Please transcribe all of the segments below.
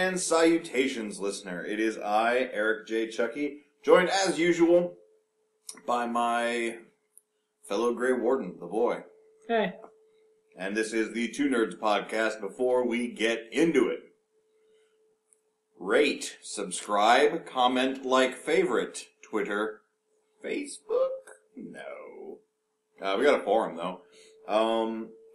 and salutations, listener. It is I, Eric J. Chuckie, joined as usual by my fellow Grey Warden, the boy. Hey. And this is the Two Nerds podcast. Before we get into it, rate, subscribe, comment, like, favorite. Twitter, Facebook? No. We got a forum, though.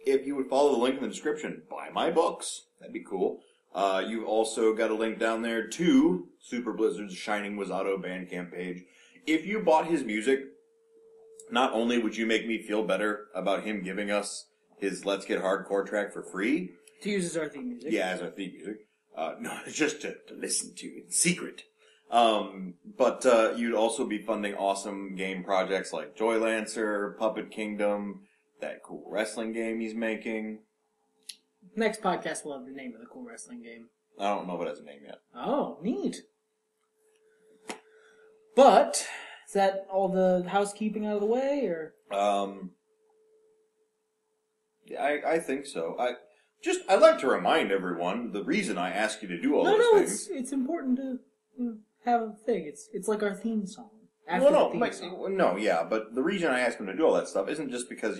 If you would follow the link in the description, buy my books. That'd be cool. You also got a link down there to Super Blizzard's Shining Wasato Bandcamp page. If you bought his music, not only would you make me feel better about him giving us his Let's Get Hardcore track for free. To use as our theme music. Yeah, as our theme music. No, just to listen to in secret. But you'd also be funding awesome game projects like Joylancer, Puppet Kingdom, that cool wrestling game he's making. Next podcast will have the name of the cool wrestling game. I don't know if it has a name yet. Oh, neat. But, is that all the housekeeping out of the way, or? I think so. I'd like to remind everyone the reason I ask you to do all those things. It's important to have a thing. It's like our theme song. Yeah, but the reason I ask him to do all that stuff isn't just because,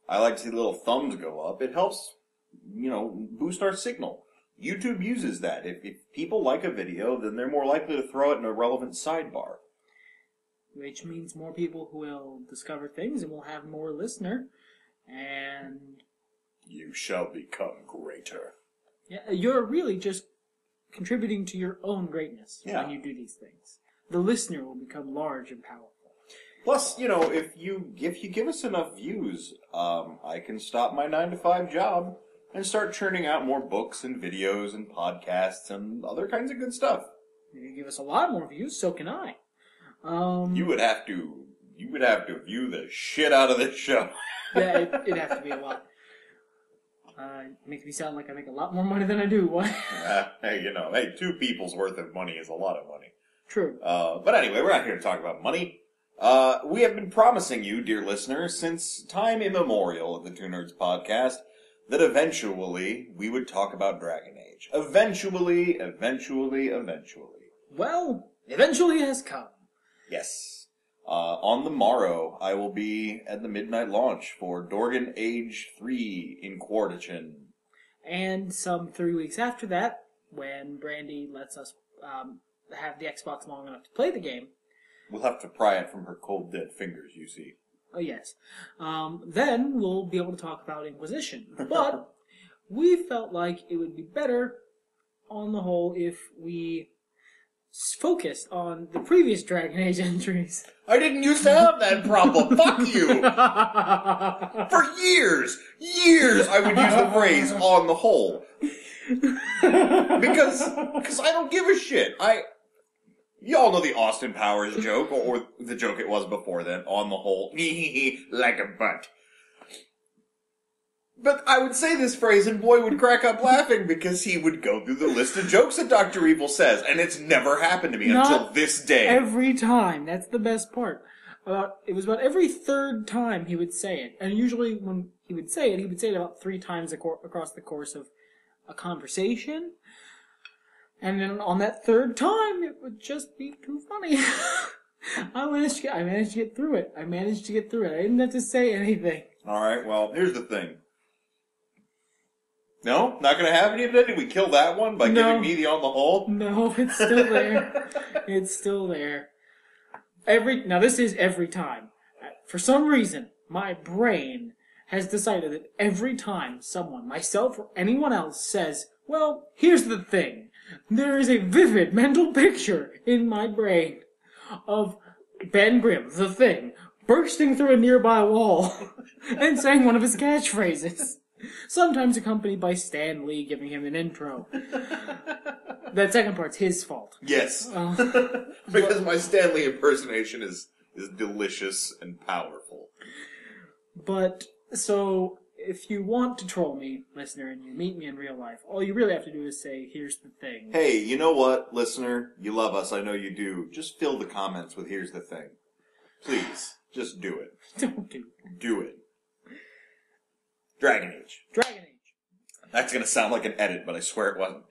I like to see the little thumbs go up. It helps, boost our signal. YouTube uses that. If people like a video, then they're more likely to throw it in a relevant sidebar. Which means more people who will discover things and will have more listener. And you shall become greater. Yeah, you're really just contributing to your own greatness when you do these things. The listener will become large and powerful. Plus, if you give us enough views, I can stop my 9-to-5 job and start churning out more books and videos and podcasts and other kinds of good stuff. If you give us a lot more views, so can I. You would have to view the shit out of this show. Yeah, it'd have to be a lot. Makes me sound like I make a lot more money than I do. What? Hey, 2 people's worth of money is a lot of money. True. But anyway, we're not here to talk about money. We have been promising you, dear listener, since time immemorial at the Two Nerds podcast, that eventually we would talk about Dragon Age. Eventually. Well, eventually it has come. Yes. On the morrow, I will be at the midnight launch for Dragon Age 3 in Quartichin. And some 3 weeks after that, when Brandy lets us have the Xbox long enough to play the game. We'll have to pry it from her cold, dead fingers, you see. Oh, yes. Then we'll be able to talk about Inquisition. But we felt like it would be better, on the whole, if we focused on the previous Dragon Age entries. I didn't used to have that problem. Fuck you! For years I would use the phrase, on the whole. Because I don't give a shit. You all know the Austin Powers joke, or the joke it was before then, on the whole, like a butt. But I would say this phrase and boy would crack up laughing because he would go through the list of jokes that Dr. Evil says, and it's never happened to me until this day. Every time. That's the best part. It was about every third time he would say it. And usually when he would say it about 3 times across the course of a conversation. And then on that third time, it would just be too funny. I managed to get through it. I didn't have to say anything. Alright, well, here's the thing. No? Not gonna have any of it? Did we kill that one by giving me the on the whole? No, it's still there. It's still there. Now this is every time. For some reason, my brain has decided that every time someone, myself or anyone else, says, well, here's the thing. There is a vivid mental picture in my brain of Ben Grimm, the Thing, bursting through a nearby wall and saying one of his catchphrases. Sometimes accompanied by Stan Lee giving him an intro. That second part's his fault. Yes. Because my Stan Lee impersonation is delicious and powerful. But, so, if you want to troll me, listener, and you meet me in real life, all you really have to do is say, here's the thing. Hey, you know what, listener? You love us, I know you do. Just fill the comments with here's the thing. Please, just do it. Don't do it. Do it. Dragon Age. That's going to sound like an edit, but I swear it wasn't.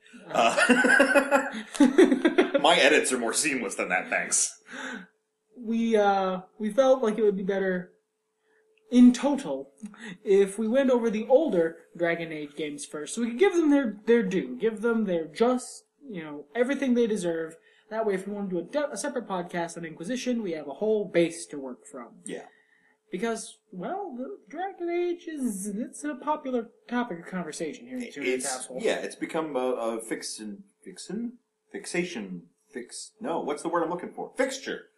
My edits are more seamless than that, thanks. We felt like it would be better in total if we went over the older Dragon Age games first, so we could give them their due, give them their just, everything they deserve. That way, if we want to do a separate podcast on Inquisition, we have a whole base to work from. Yeah. Because, well, the Dragon Age it's a popular topic of conversation here in Tuner's household. Yeah, it's become a what's the word I'm looking for? Fixture.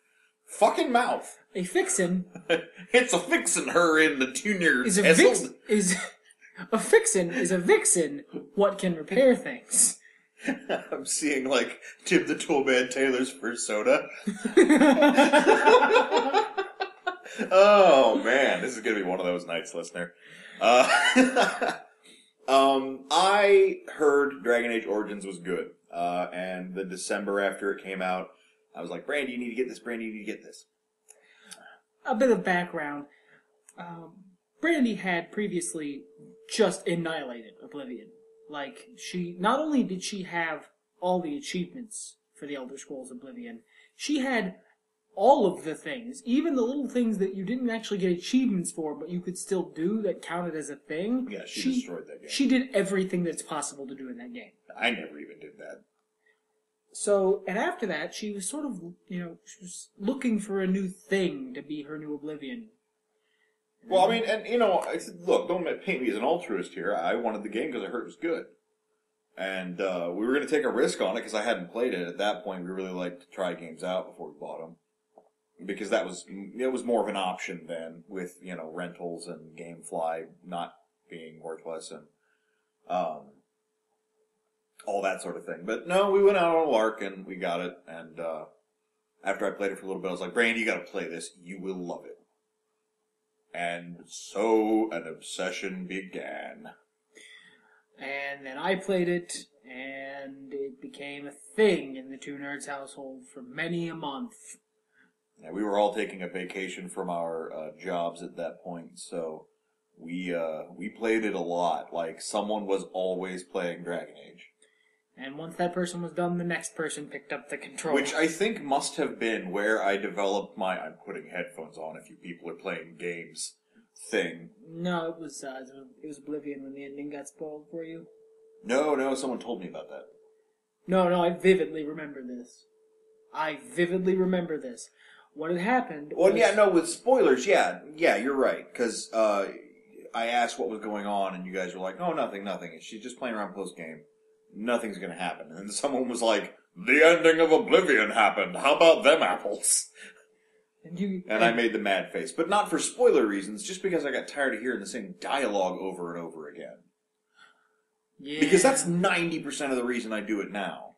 Fucking mouth. A fixin'. It's a fixin' her in the Tuner's household. A fixin' is a vixen what can repair things. I'm seeing, like, Tim the Toolman Taylor's first soda. Oh, man. This is going to be one of those nights, listener. I heard Dragon Age Origins was good. And the December after it came out, I was like, Brandy, you need to get this. Brandy, you need to get this. A bit of background. Brandy had previously just annihilated Oblivion. Like, not only did she have all the achievements for the Elder Scrolls Oblivion, she had all of the things, even the little things that you didn't actually get achievements for, but you could still do that counted as a thing. Yeah, she destroyed that game. She did everything that's possible to do in that game. I never even did that. So, and after that, she was sort of, she was looking for a new thing to be her new Oblivion. Well, I mean, and, I said, look, don't paint me as an altruist here. I wanted the game because I heard it was good. And we were going to take a risk on it because I hadn't played it. At that point, we really liked to try games out before we bought them. Because it was more of an option then with, rentals and GameFly not being worthless and all that sort of thing. But no, we went out on a lark and we got it. And after I played it for a little bit, I was like, Brandy, you got to play this. You will love it. And so an obsession began. And then I played it, and it became a thing in the Two Nerds household for many a month. Yeah, we were all taking a vacation from our jobs at that point, so we played it a lot. Like, someone was always playing Dragon Age. And once that person was done, the next person picked up the controller. Which I think must have been where I developed my I'm putting headphones on if you people are playing games thing. No, it was Oblivion when the ending got spoiled for you. No, someone told me about that. No, I vividly remember this. What had happened was... Well, yeah, no, with spoilers, yeah, you're right. Because I asked what was going on, and you guys were like, oh, nothing. She's just playing around post-game. Nothing's going to happen. And then someone was like, the ending of Oblivion happened. How about them apples? And I made the mad face. But not for spoiler reasons, just because I got tired of hearing the same dialogue over and over again. Yeah. Because that's 90% of the reason I do it now.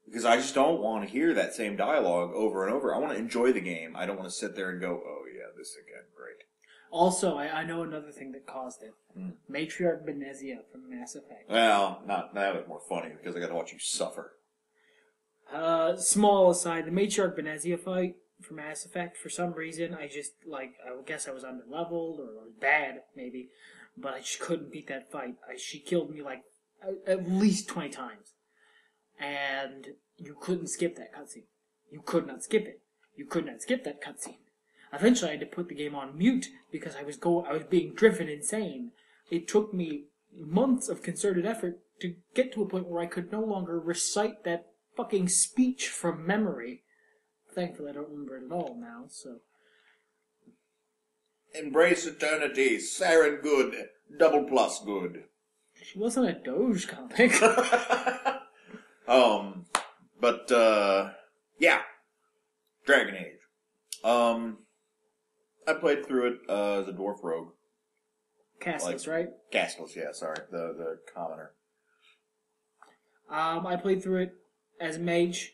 Because I just don't want to hear that same dialogue over and over. I want to enjoy the game. I don't want to sit there and go, oh yeah, this again, great. Also, I know another thing that caused it. Matriarch Benezia from Mass Effect. Well, that was more funny because I got to watch you suffer. Small aside, the Matriarch Benezia fight for Mass Effect, for some reason, I guess I was under-leveled or bad, maybe, but I just couldn't beat that fight. She killed me like at least 20 times. And you couldn't skip that cutscene. You could not skip it. You could not skip that cutscene. Eventually, I had to put the game on mute because I was being driven insane. It took me months of concerted effort to get to a point where I could no longer recite that fucking speech from memory. Thankfully, I don't remember it at all now, so... Embrace eternity, Saren good, double plus good. She wasn't a Doge comic. Yeah. Dragon Age. I played through it as a dwarf rogue. Castless, right? Castless, yeah, sorry. The commoner. I played through it as a mage.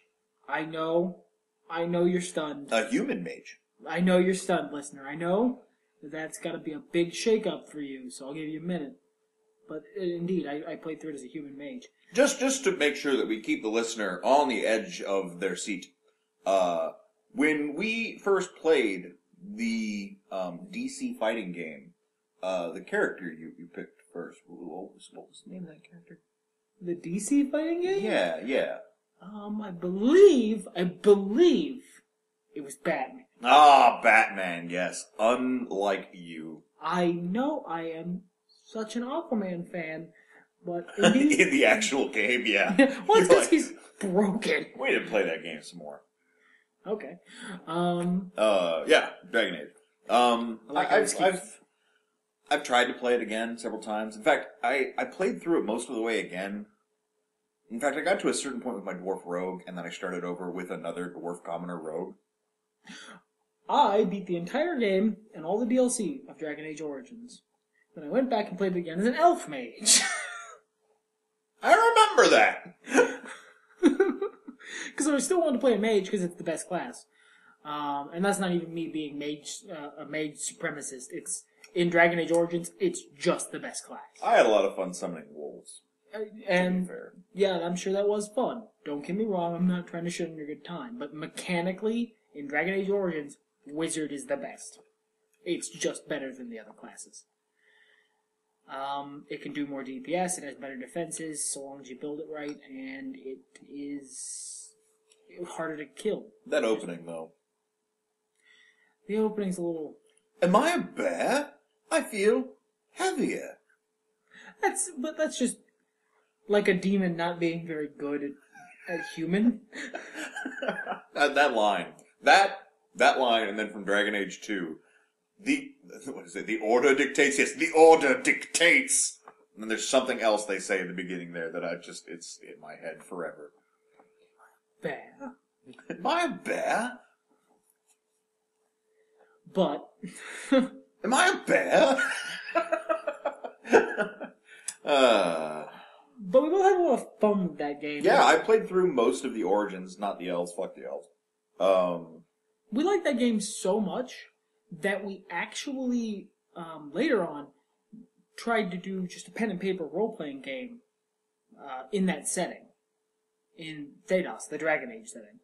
I know you're stunned. A human mage. I know you're stunned, listener. I know that's got to be a big shake-up for you, so I'll give you a minute. But indeed, I played through it as a human mage. Just to make sure that we keep the listener on the edge of their seat. When we first played the DC fighting game, the character you picked first. What was the name of that character? The DC fighting game? Yeah. I believe it was Batman. Ah, Batman, yes. Unlike you. I know I am such an Aquaman fan, but In the actual game, yeah. well, it's because he's broken. We didn't play that game some more. Okay. Yeah, Dragon Age. I've tried to play it again several times. In fact, I played through it most of the way again. In fact, I got to a certain point with my dwarf rogue, and then I started over with another dwarf commoner rogue. I beat the entire game and all the DLC of Dragon Age Origins. Then I went back and played it again as an elf mage. I remember that! Because I still wanted to play a mage because it's the best class. And that's not even me being a mage supremacist. It's in Dragon Age Origins, it's just the best class. I had a lot of fun summoning wolves. And yeah, I'm sure that was fun. Don't get me wrong, I'm not trying to shit on your good time. But mechanically, in Dragon Age Origins, Wizard is the best. It's just better than the other classes. It can do more DPS, it has better defenses, so long as you build it right, and it is harder to kill. That opening, though. The opening's a little... Am I a bear? I feel heavier. But that's just like a demon not being very good at human. That line. That line, and then from Dragon Age 2. What is it? The order dictates? Yes, the order dictates! And then there's something else they say at the beginning there that it's in my head forever. Bear. Am I a bear? But... Am I a bear? But we both had a lot of fun with that game. Yeah, I played through most of the Origins, not the elves. Fuck the elves. We liked that game so much that we actually, later on, tried to do just a pen and paper role-playing game in that setting. In Thedos, the Dragon Age setting.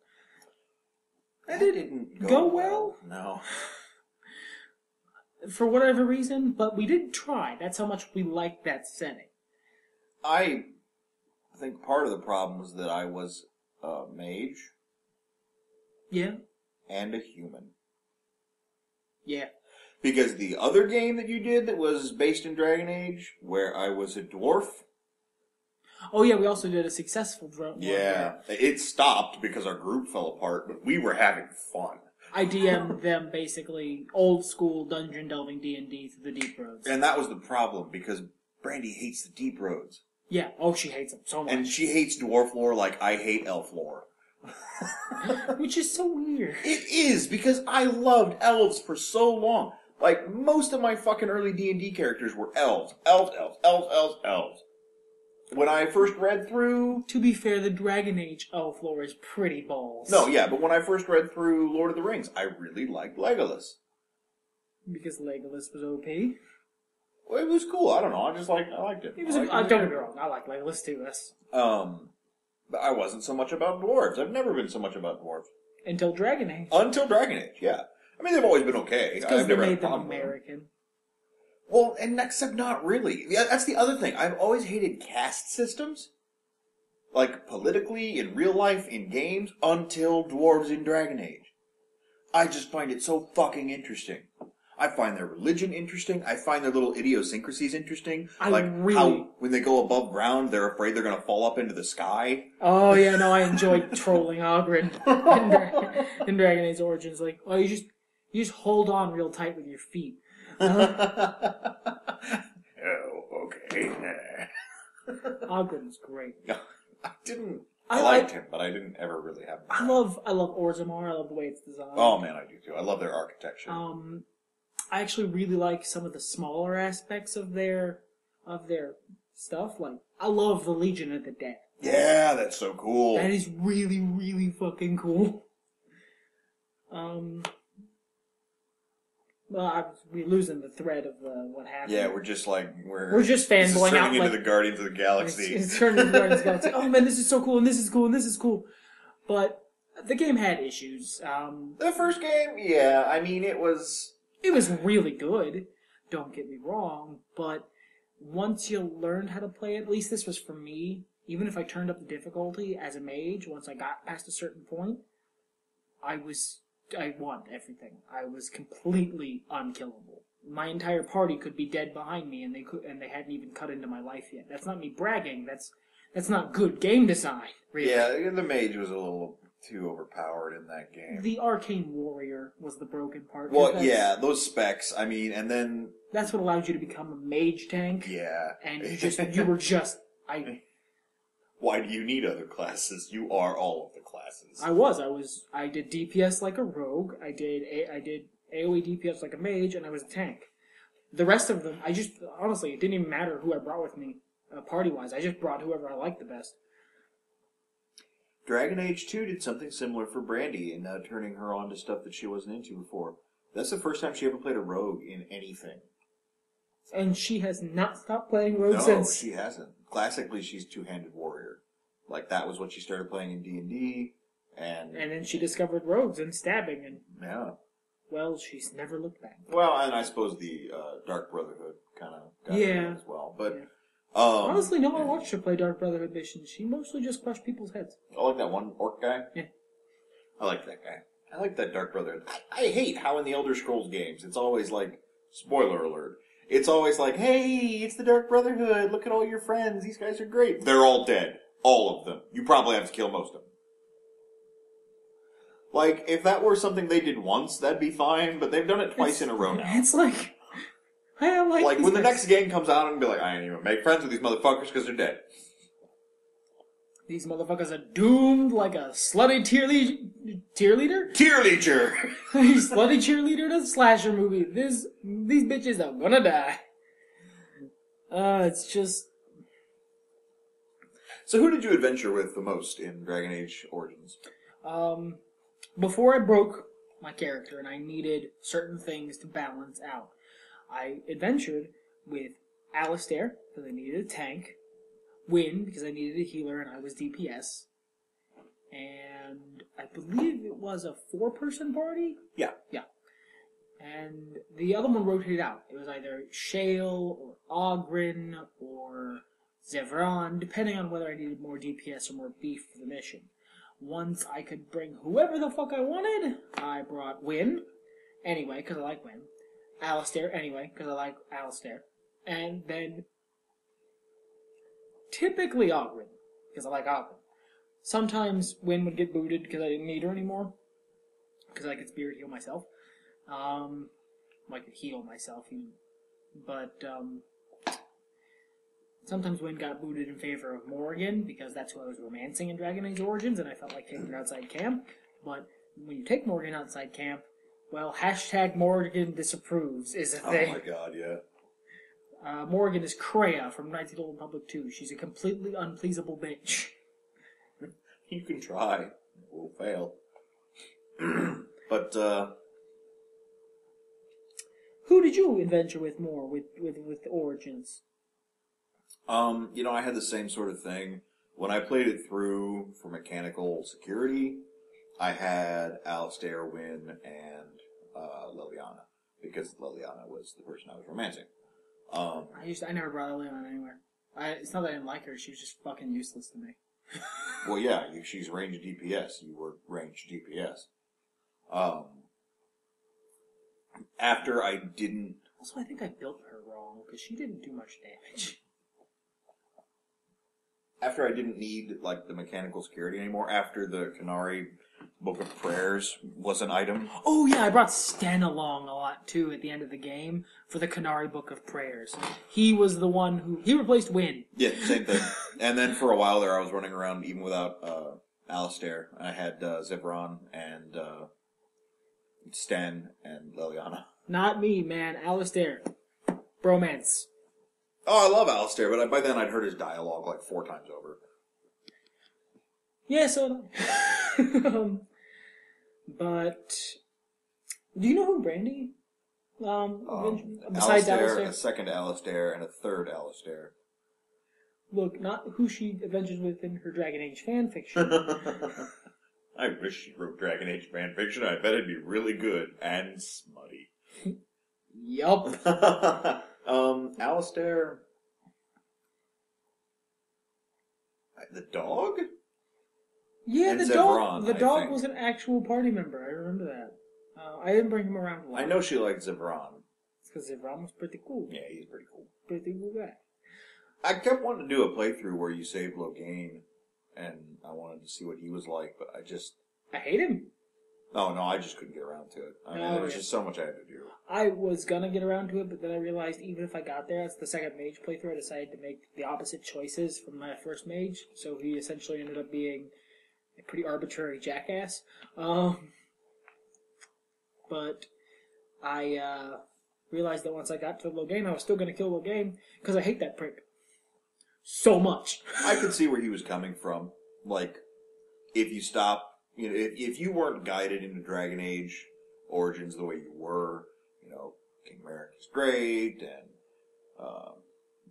That didn't go well. No. For whatever reason, but we did try. That's how much we liked that setting. I think part of the problem was that I was a mage. Yeah. And a human. Yeah. Because the other game that you did that was based in Dragon Age, where I was a dwarf. Oh yeah, we also did a successful dwarf. Yeah. It stopped because our group fell apart, but we were having fun. I DM'd them basically old school dungeon delving D&D through the deep roads. And that was the problem, because Brandy hates the deep roads. Yeah, oh, she hates them so much. And she hates dwarf lore like I hate elf lore. Which is so weird. It is, because I loved elves for so long. Like, most of my fucking early D&D characters were elves. Elves. When I first read through... To be fair, the Dragon Age elf lore is pretty balls. No, yeah, but when I first read through Lord of the Rings, I really liked Legolas. Because Legolas was OP? Well, it was cool. I don't know. I liked it. Don't get me wrong. I like Legolas too. But I wasn't so much about dwarves. I've never been so much about dwarves. Until Dragon Age. Until Dragon Age, yeah. I mean, they've always been okay. It's because they made them American. Well, and except not really. Yeah, that's the other thing. I've always hated caste systems. Like, politically, in real life, in games, until dwarves in Dragon Age. I just find it so fucking interesting. I find their religion interesting. I find their little idiosyncrasies interesting. How, when they go above ground, they're afraid they're going to fall up into the sky. Oh, yeah, no, I enjoyed trolling Ogren in Dragon Age Origins. Like, oh, you just hold on real tight with your feet. Oh, okay. Ogren's great. I liked him, but I didn't ever really have him. I love Orzammar. I love the way it's designed. Oh, man, I do too. I love their architecture. I actually really like some of the smaller aspects of their stuff. Like, I love the Legion of the Dead. Yeah, that's so cool. That is really, really fucking cool. Well, we're losing the thread of what happened. Yeah, we're just fanboying out. Turning into the Guardians of the Galaxy. It's turning into the Guardians of the Galaxy. Oh man, this is so cool, and this is cool, and this is cool. But the game had issues. The first game, yeah, I mean, it was really good. Don't get me wrong, but once you learned how to play it, at least this was for me, even if I turned up the difficulty as a mage, once I got past a certain point, I won everything. I was completely unkillable. My entire party could be dead behind me, and they hadn't even cut into my life yet. That's not me bragging. That's not good game design. Really. Yeah, the mage was a little too overpowered in that game. The arcane warrior was the broken part. Well, yeah, those specs. I mean, and then that's what allowed you to become a mage tank. Yeah, and you were just Why do you need other classes? You are all of the classes. I did DPS like a rogue. I did AoE DPS like a mage, and I was a tank. The rest of them, honestly, it didn't even matter who I brought with me, party-wise. I just brought whoever I liked the best. Dragon Age 2 did something similar for Brandy in turning her on to stuff that she wasn't into before. That's the first time she ever played a rogue in anything. And she has not stopped playing rogue since. No, she hasn't. Classically, she's two-handed warrior. Like, that was what she started playing in D&D, and then she discovered rogues and stabbing, and... Yeah. Well, she's never looked back. Well, and I suppose the Dark Brotherhood kind of got her as well. But honestly, no, I watched her play Dark Brotherhood missions. She mostly just crushed people's heads. I like that one orc guy. Yeah. I like that guy. I like that Dark Brotherhood. I hate how in the Elder Scrolls games, it's always like, spoiler alert, it's always like, hey, it's the Dark Brotherhood, look at all your friends, these guys are great. They're all dead. All of them. You probably have to kill most of them. Like, if that were something they did once, that'd be fine, but they've done it twice in a row now. It's like... I don't like when the next game comes out, I'm gonna be like, I ain't even make friends with these motherfuckers because they're dead. These motherfuckers are doomed like a slutty cheerleader? Cheerleader! Slutty cheerleader to slasher movie. These bitches are gonna die. It's just... So who did you adventure with the most in Dragon Age Origins? Before I broke my character and I needed certain things to balance out, I adventured with Alistair, because I needed a tank, Wynn, because I needed a healer and I was DPS, and I believe it was a 4-person party? Yeah. Yeah. And the other one rotated out. It was either Shale, or Ogren, or Zevran, depending on whether I needed more DPS or more beef for the mission. Once I could bring whoever the fuck I wanted, I brought Wynn, anyway, because I like Wynn. Alistair, anyway, because I like Alistair. And then, typically Ogren, because I like Ogren. Sometimes Wynn would get booted because I didn't need her anymore, because I could spirit heal myself. I could heal myself, even. But, sometimes Wynn got booted in favor of Morrigan, because that's who I was romancing in Dragon Age Origins, and I felt like taking her outside camp. But when you take Morrigan outside camp, well, hashtag Morrigan disapproves is a thing. Oh my god, yeah. Morrigan is Kreia from Knights of the Old Republic 2. She's a completely unpleasable bitch. You can try. It will fail. But, who did you adventure with more with Origins? I had the same sort of thing. When I played it through for mechanical security, I had Alistair, Wynn, and Liliana, because Liliana was the person I was romancing. I never brought Liliana anywhere. It's not that I didn't like her, she was just fucking useless to me. Well, yeah, she's range DPS. You were range DPS. After I didn't... Also, I think I built her wrong, because she didn't do much damage. After I didn't need, the mechanical security anymore, after the Canary Book of Prayers was an item. Oh, yeah, I brought Sten along a lot, too, at the end of the game, for the Canary Book of Prayers. He was the one who... He replaced Wynn. Yeah, same thing. And then for a while there, I was running around even without Alistair. I had Zevran and Sten and Liliana. Not me, man. Alistair. Bromance. Oh, I love Alistair, but by then I'd heard his dialogue 4 times over. Yeah, so... but... Do you know who Brandy? Besides Alistair? A second Alistair and a third Alistair. Look, not who she adventures with in her Dragon Age fanfiction. I wish she wrote Dragon Age fanfiction. I bet it'd be really good and smutty. Yup. Alistair, The dog? Yeah, And the Zevran, dog. The I dog think. was an actual party member. I remember that. I didn't bring him around a lot. I know she liked Zevran. It's because Zevran was pretty cool. Yeah, he's pretty cool. Pretty cool guy. I kept wanting to do a playthrough where you saved Logain, and I wanted to see what he was like, but I hate him. Oh, no, I just couldn't get around to it. I mean, there was just so much I had to do. I was gonna get around to it, but then I realized even if I got there, it's the second mage playthrough, I decided to make the opposite choices from my first mage, so he essentially ended up being a pretty arbitrary jackass. But I realized that once I got to Logain, I was still gonna kill Logain, because I hate that prick. So much. I could see where he was coming from. Like, if you stop, if you weren't guided into Dragon Age Origins the way you were, King Merrick is great, and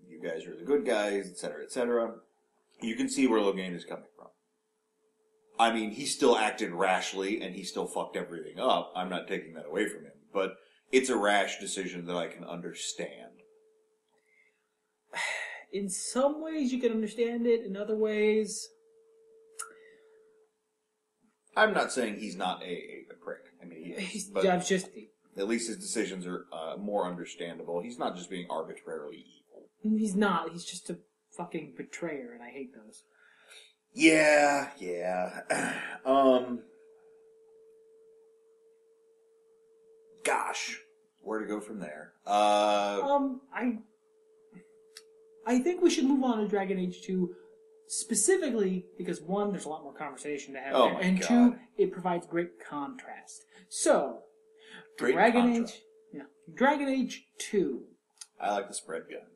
you guys are the good guys, etc., you can see where Logain is coming from. I mean, he still acted rashly, and he still fucked everything up. I'm not taking that away from him, but it's a rash decision that I can understand. In some ways you can understand it, in other ways... I'm not saying he's not a prick. I mean, he is, but at least his decisions are more understandable. He's not just being arbitrarily evil. He's not. He's just a fucking betrayer, and I hate those. Yeah. Gosh, where to go from there? I think we should move on to Dragon Age 2 specifically because, one, there's a lot more conversation to have there, and God. two, it provides great contrast. So, Dragon Age 2. I like the spread gun.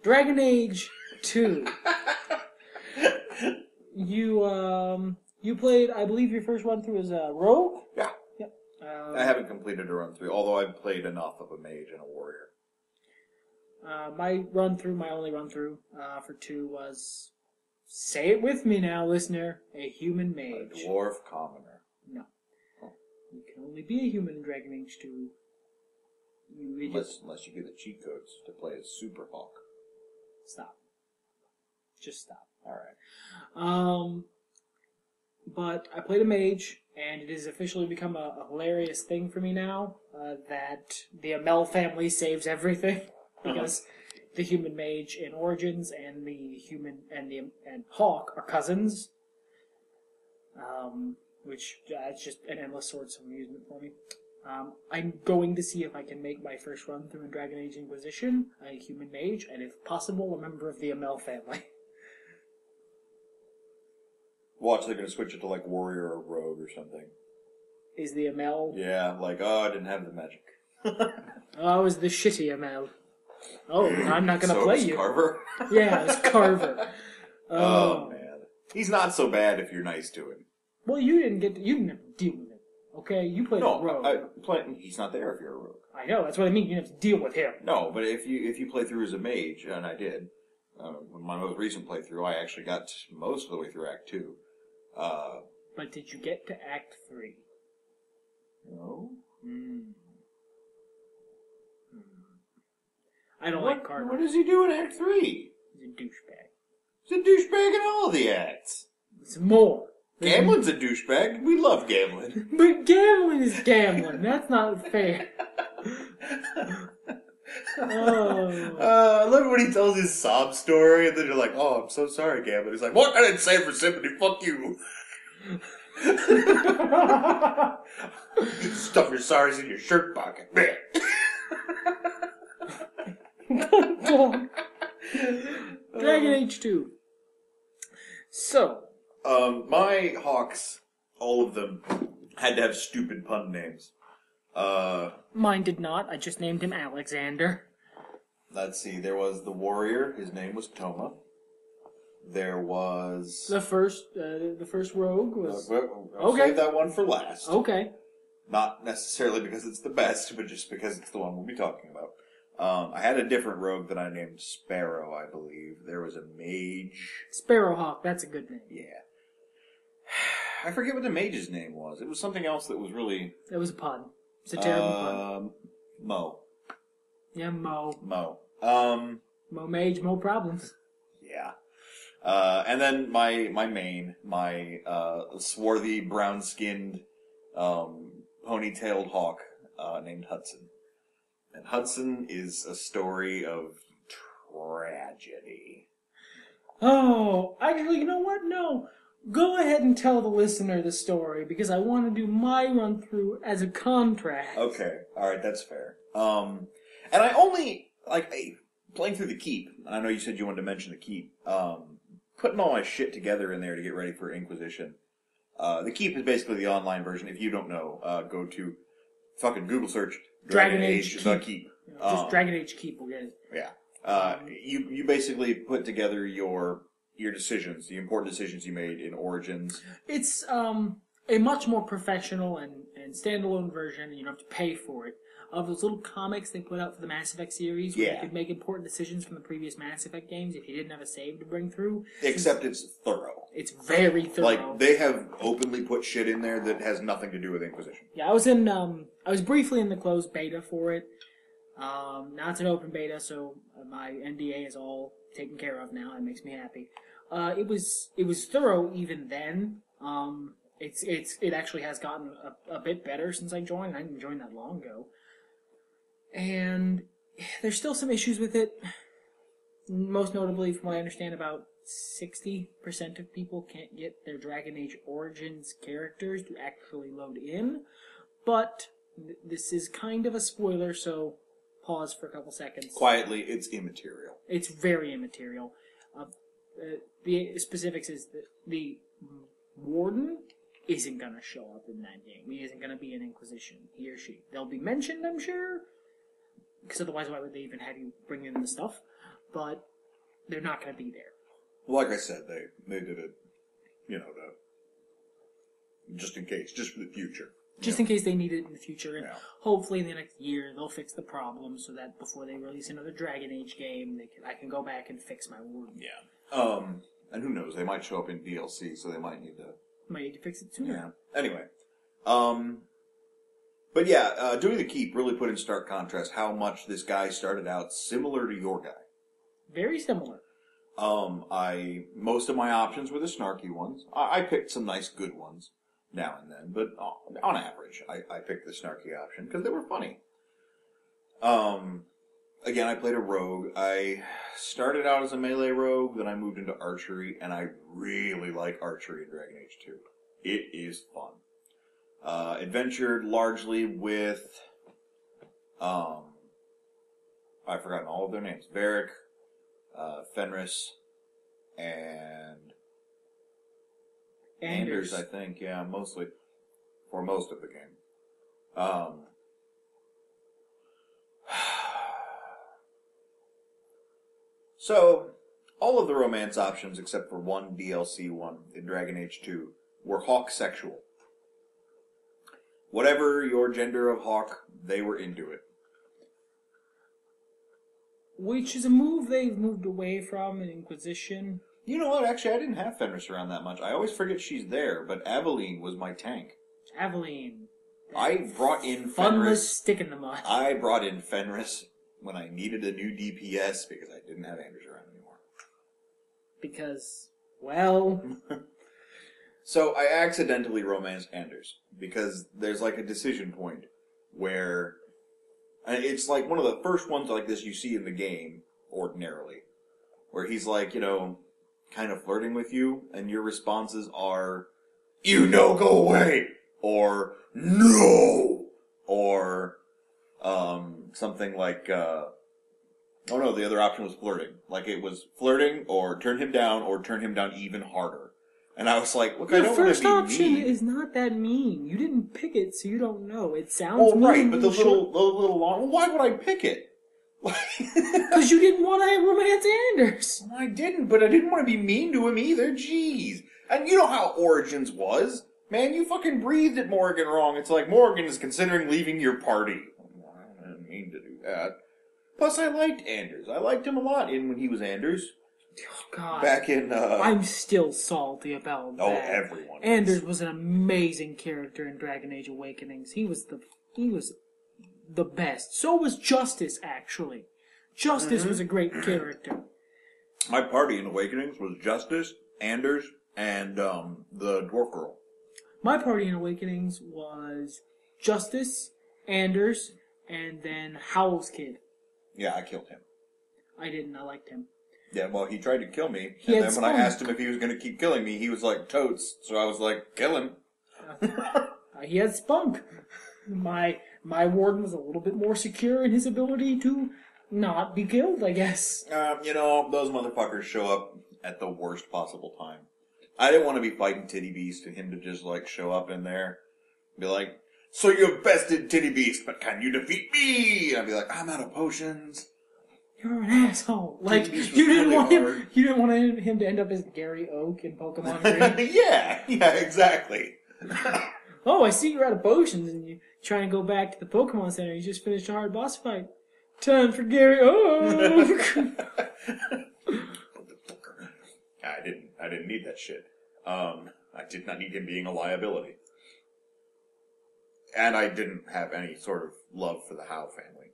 Dragon Age 2. You played, I believe your first run through as a rogue? Yeah. Yep. I haven't completed a run through, although I've played enough of a mage and a warrior. My only run through for 2 was, say it with me now, listener, a human mage. A dwarf commoner. No. You can only be a human in Dragon Age 2. Unless you get the cheat codes to play as Super Hawk. Stop. Just stop. Alright. But I played a mage, and it has officially become a hilarious thing for me now that the Amel family saves everything. Because the human mage in Origins and the human and Hawk are cousins. Which it's just an endless source of amusement for me. I'm going to see if I can make my first run through in Dragon Age Inquisition a human mage, and if possible, a member of the Amel family. Watch, they're going to switch it to like warrior or rogue or something. Is the Amel? Yeah, like, I didn't have the magic. Oh, it was the shitty Amel. Oh, I'm not going to play you. Carver? Yeah, it was Carver. Oh, man. He's not so bad if you're nice to him. Well, you didn't have to deal with him. Okay, you played a rogue. He's not there if you're a rogue. I know, that's what I mean. You have to deal with him. No, but if you play through as a mage, and I did, my most recent playthrough, I actually got most of the way through Act 2. But did you get to Act 3? No. I don't like Carver. What does he do in Act 3? He's a douchebag. He's a douchebag in all of the acts. It's more. Gamlin's a douchebag. We love Gamlin. But Gamlin is Gamlin. That's not fair. I love when he tells his sob story, and then you're like, "Oh, I'm so sorry, Gamlin." He's like, "What? I didn't say it for sympathy. Fuck you." Stuff your sorries in your shirt pocket. Dragon Age 2. So. My Hawks, all of them, had to have stupid pun names. Mine did not. I just named him Alexander. Let's see. There was the warrior. His name was Toma. There was the first rogue was. I'll save that one for last. Okay. Not necessarily because it's the best, but just because it's the one we'll be talking about. I had a different rogue that I named Sparrow, I believe. There was a mage. Sparrowhawk. That's a good name. Yeah. I forget what the mage's name was. It was something else that was really... It was a pun. It's a terrible pun. Mo. Yeah, Mo. Mo. Mo mage, Mo problems. Yeah. And then my main, swarthy, brown-skinned, ponytailed hawk, named Hudson. And Hudson is a story of tragedy. Oh, actually, you know what? No. Go ahead and tell the listener the story, because I want to do my run-through as a contrast. Okay. Alright, that's fair. And I only, playing through the Keep, and I know you said you wanted to mention the Keep, putting all my shit together in there to get ready for Inquisition. The Keep is basically the online version. If you don't know, go to fucking Google search Dragon Age The Keep. Just Dragon Age Keep will get it. Yeah. You basically put together your decisions, the important decisions you made in Origins. It's a much more professional and standalone version, and you don't have to pay for it, of those little comics they put out for the Mass Effect series, where you could make important decisions from the previous Mass Effect games if you didn't have a save to bring through. Except it's thorough. It's very thorough. Like, they have openly put shit in there that has nothing to do with Inquisition. Yeah, I was briefly in the closed beta for it. Now it's an open beta, so my NDA is all taken care of now. It makes me happy. It was thorough even then. It actually has gotten a bit better since I joined. I didn't join that long ago. And there's still some issues with it. Most notably, from what I understand, about 60% of people can't get their Dragon Age Origins characters to actually load in. But this is kind of a spoiler, so pause for a couple seconds. Quietly, it's immaterial. It's very immaterial. The specifics is that the Warden isn't going to show up in that game. He isn't going to be an Inquisition, he or she. They'll be mentioned, I'm sure, because otherwise why would they even have you bring in the stuff? But they're not going to be there. Like I said, they did it, just in case, just for the future. Just in case they need it in the future, and hopefully in the next year they'll fix the problem so that before they release another Dragon Age game, I can go back and fix my Warden. Yeah. And who knows, they might show up in DLC, so they might need to fix it sooner. Yeah. Anyway. But yeah, doing the Keep really put in stark contrast how much this guy started out similar to your guy. Very similar. Most of my options were the snarky ones. I picked some nice good ones now and then, but on average, I picked the snarky option because they were funny. Again, I played a rogue. I started out as a melee rogue, then I moved into archery, and I really like archery in Dragon Age 2. It is fun. Adventured largely with, I've forgotten all of their names. Varric, Fenris, and Anders, I think, yeah, mostly, for most of the game. So, all of the romance options except for one DLC one in Dragon Age 2 were Hawk sexual. Whatever your gender of Hawk, they were into it. Which is a move they've moved away from in Inquisition. You know what? Actually, I didn't have Fenris around that much. I always forget she's there, but Aveline was my tank. Aveline. I brought in Fenris. Funless stick in the mud. I brought in Fenris when I needed a new DPS because I didn't have Anders around anymore. Because, well... So I accidentally romanced Anders because there's like a decision point where it's like one of the first ones like this you see in the game ordinarily, where he's like, kind of flirting with you, and your responses are, go away, or no, or something like, oh no, the other option was flirting. Like it was flirting, or turn him down even harder. And I was like, look, I don't want to be mean. The first option is not that mean. You didn't pick it, so you don't know. It sounds mean. Right, but the little long... Why would I pick it? Because you didn't want to romance Anders. Well, I didn't, but I didn't want to be mean to him either. Jeez. And you know how Origins was. Man, you fucking breathed at Morgan wrong. It's like, Morgan is considering leaving your party. I didn't mean to do that. Plus, I liked Anders. I liked him a lot when he was Anders. Oh, God. Back in, I'm still salty about that. Oh, everyone is. Anders was an amazing character in Dragon Age Awakenings. He was the best. So was Justice, actually. Justice was a great character. My party in Awakenings was Justice, Anders, and the Dwarf Girl. My party in Awakenings was Justice, Anders, and then Howl's kid. Yeah, I killed him. I didn't. I liked him. Yeah, well, he tried to kill me, and then when I asked him if he was going to keep killing me, he was like, totes. So I was like, kill him. He had spunk. My warden was a little bit more secure in his ability to not be killed, I guess. Those motherfuckers show up at the worst possible time. I didn't want to be fighting Titty Beast and him to just, show up in there and be like, so you're bested, Titty Beast, but can you defeat me? And I'd be like, I'm out of potions. You're an asshole. You didn't want him to end up as Gary Oak in Pokemon Green. Yeah, exactly. Oh, I see you're out of potions and you're trying to go back to the Pokemon Center. You just finished a hard boss fight. Time for Gary Oak. I didn't need that shit. I did not need him being a liability. And I didn't have any sort of love for the Howe family.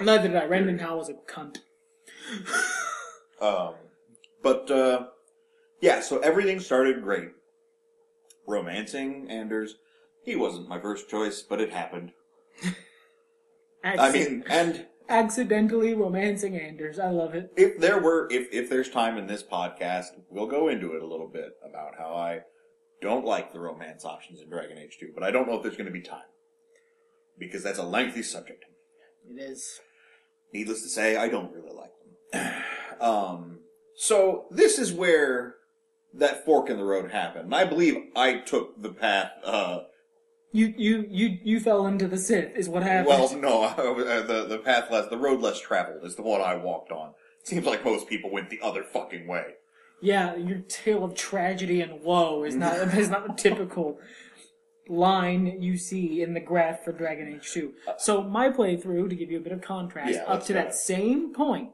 Neither did I. Rendon Howe was a cunt. So everything started great. Romancing Anders. He wasn't my first choice, but it happened. Accidentally romancing Anders. I love it. If there's time in this podcast, we'll go into it a little bit about how I don't like the romance options in Dragon Age 2, but I don't know if there's going to be time. Because that's a lengthy subject. It is. Needless to say, I don't really like them. So this is where that fork in the road happened. And I believe I took the path, You fell into the Sith, is what happened. Well, no, the path the road less traveled is the one I walked on. Seems like most people went the other fucking way. Yeah, your tale of tragedy and woe is not the typical line you see in the graph for Dragon Age 2. So my playthrough, to give you a bit of contrast, up to that same point,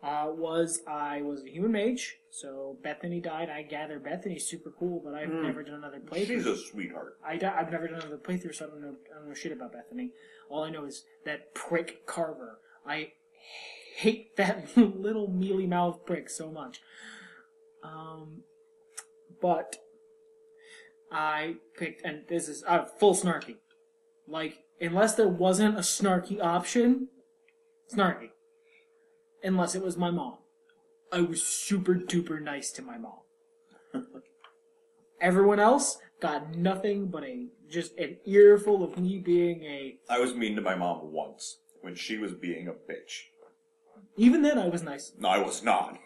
I was a human mage. So Bethany died. I gather Bethany's super cool, but I've never done another playthrough. She's a sweetheart. I've never done another playthrough, so I don't know shit about Bethany. All I know is that prick Carver. I hate that little mealy mouth prick so much. But I picked, and this is full snarky. Unless there wasn't a snarky option, snarky. Unless it was my mom. I was super duper nice to my mom. Everyone else got nothing but just an earful of me being I was mean to my mom once, when she was being a bitch. Even then I was nice. No, I was not.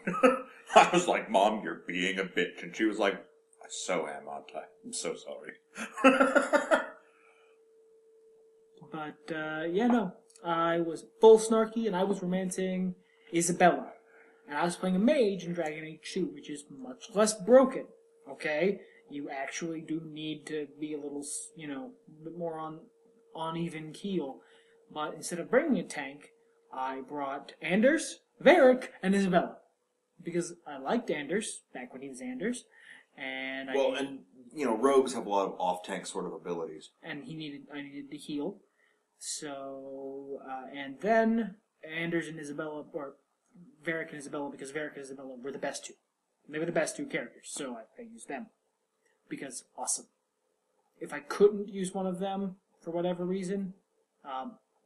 I was like, Mom, you're being a bitch. And she was like, I so am, aren't I? I'm so sorry. But, no. I was full snarky, and I was romancing Isabella. And I was playing a mage in Dragon Age 2, which is much less broken. Okay? You actually do need to be a little, a bit more on even keel. But instead of bringing a tank, I brought Anders, Varric, and Isabella. Because I liked Anders, back when he was Anders. And rogues have a lot of off-tank sort of abilities. And I needed to heal. So, and then Anders and Isabella, or Varric and Isabella, because Varric and Isabella were the best two. They were the best two characters, so I used them. Because, awesome. If I couldn't use one of them, for whatever reason,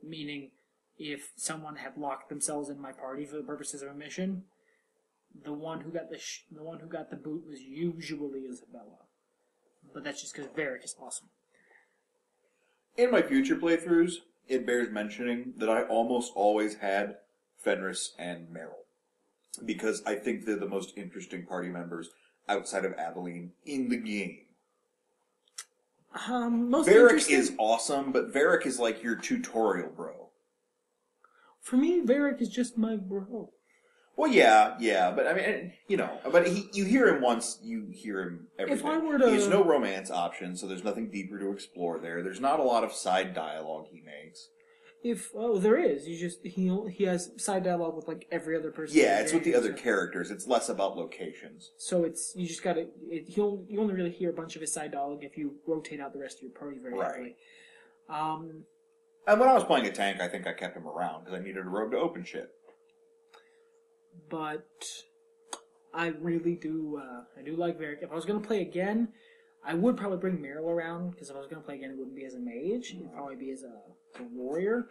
meaning if someone had locked themselves in my party for the purposes of a mission, the one who got the boot was usually Isabella. But that's just because Varric is awesome. In my future playthroughs, it bears mentioning that I almost always had Fenris and Meryl. Because I think they're the most interesting party members outside of Aveline in the game. Varric is awesome, but Varric is like your tutorial bro. For me, Varric is just my bro. Well, yeah, but I mean, you hear him once, you hear him every day. If I were to... He has no romance option, so there's nothing deeper to explore there. There's not a lot of side dialogue he makes. There is. He has side dialogue with every other person. Yeah, it's with the other characters. It's less about locations. So you just gotta. You only really hear a bunch of his side dialogue if you rotate out the rest of your party very heavily. And when I was playing a tank, I think I kept him around because I needed a rogue to open shit. but I really do. I do like Varric. If I was gonna play again, I would probably bring Meryl around because if I was gonna play again, it wouldn't be as a mage. It'd probably be as a warrior,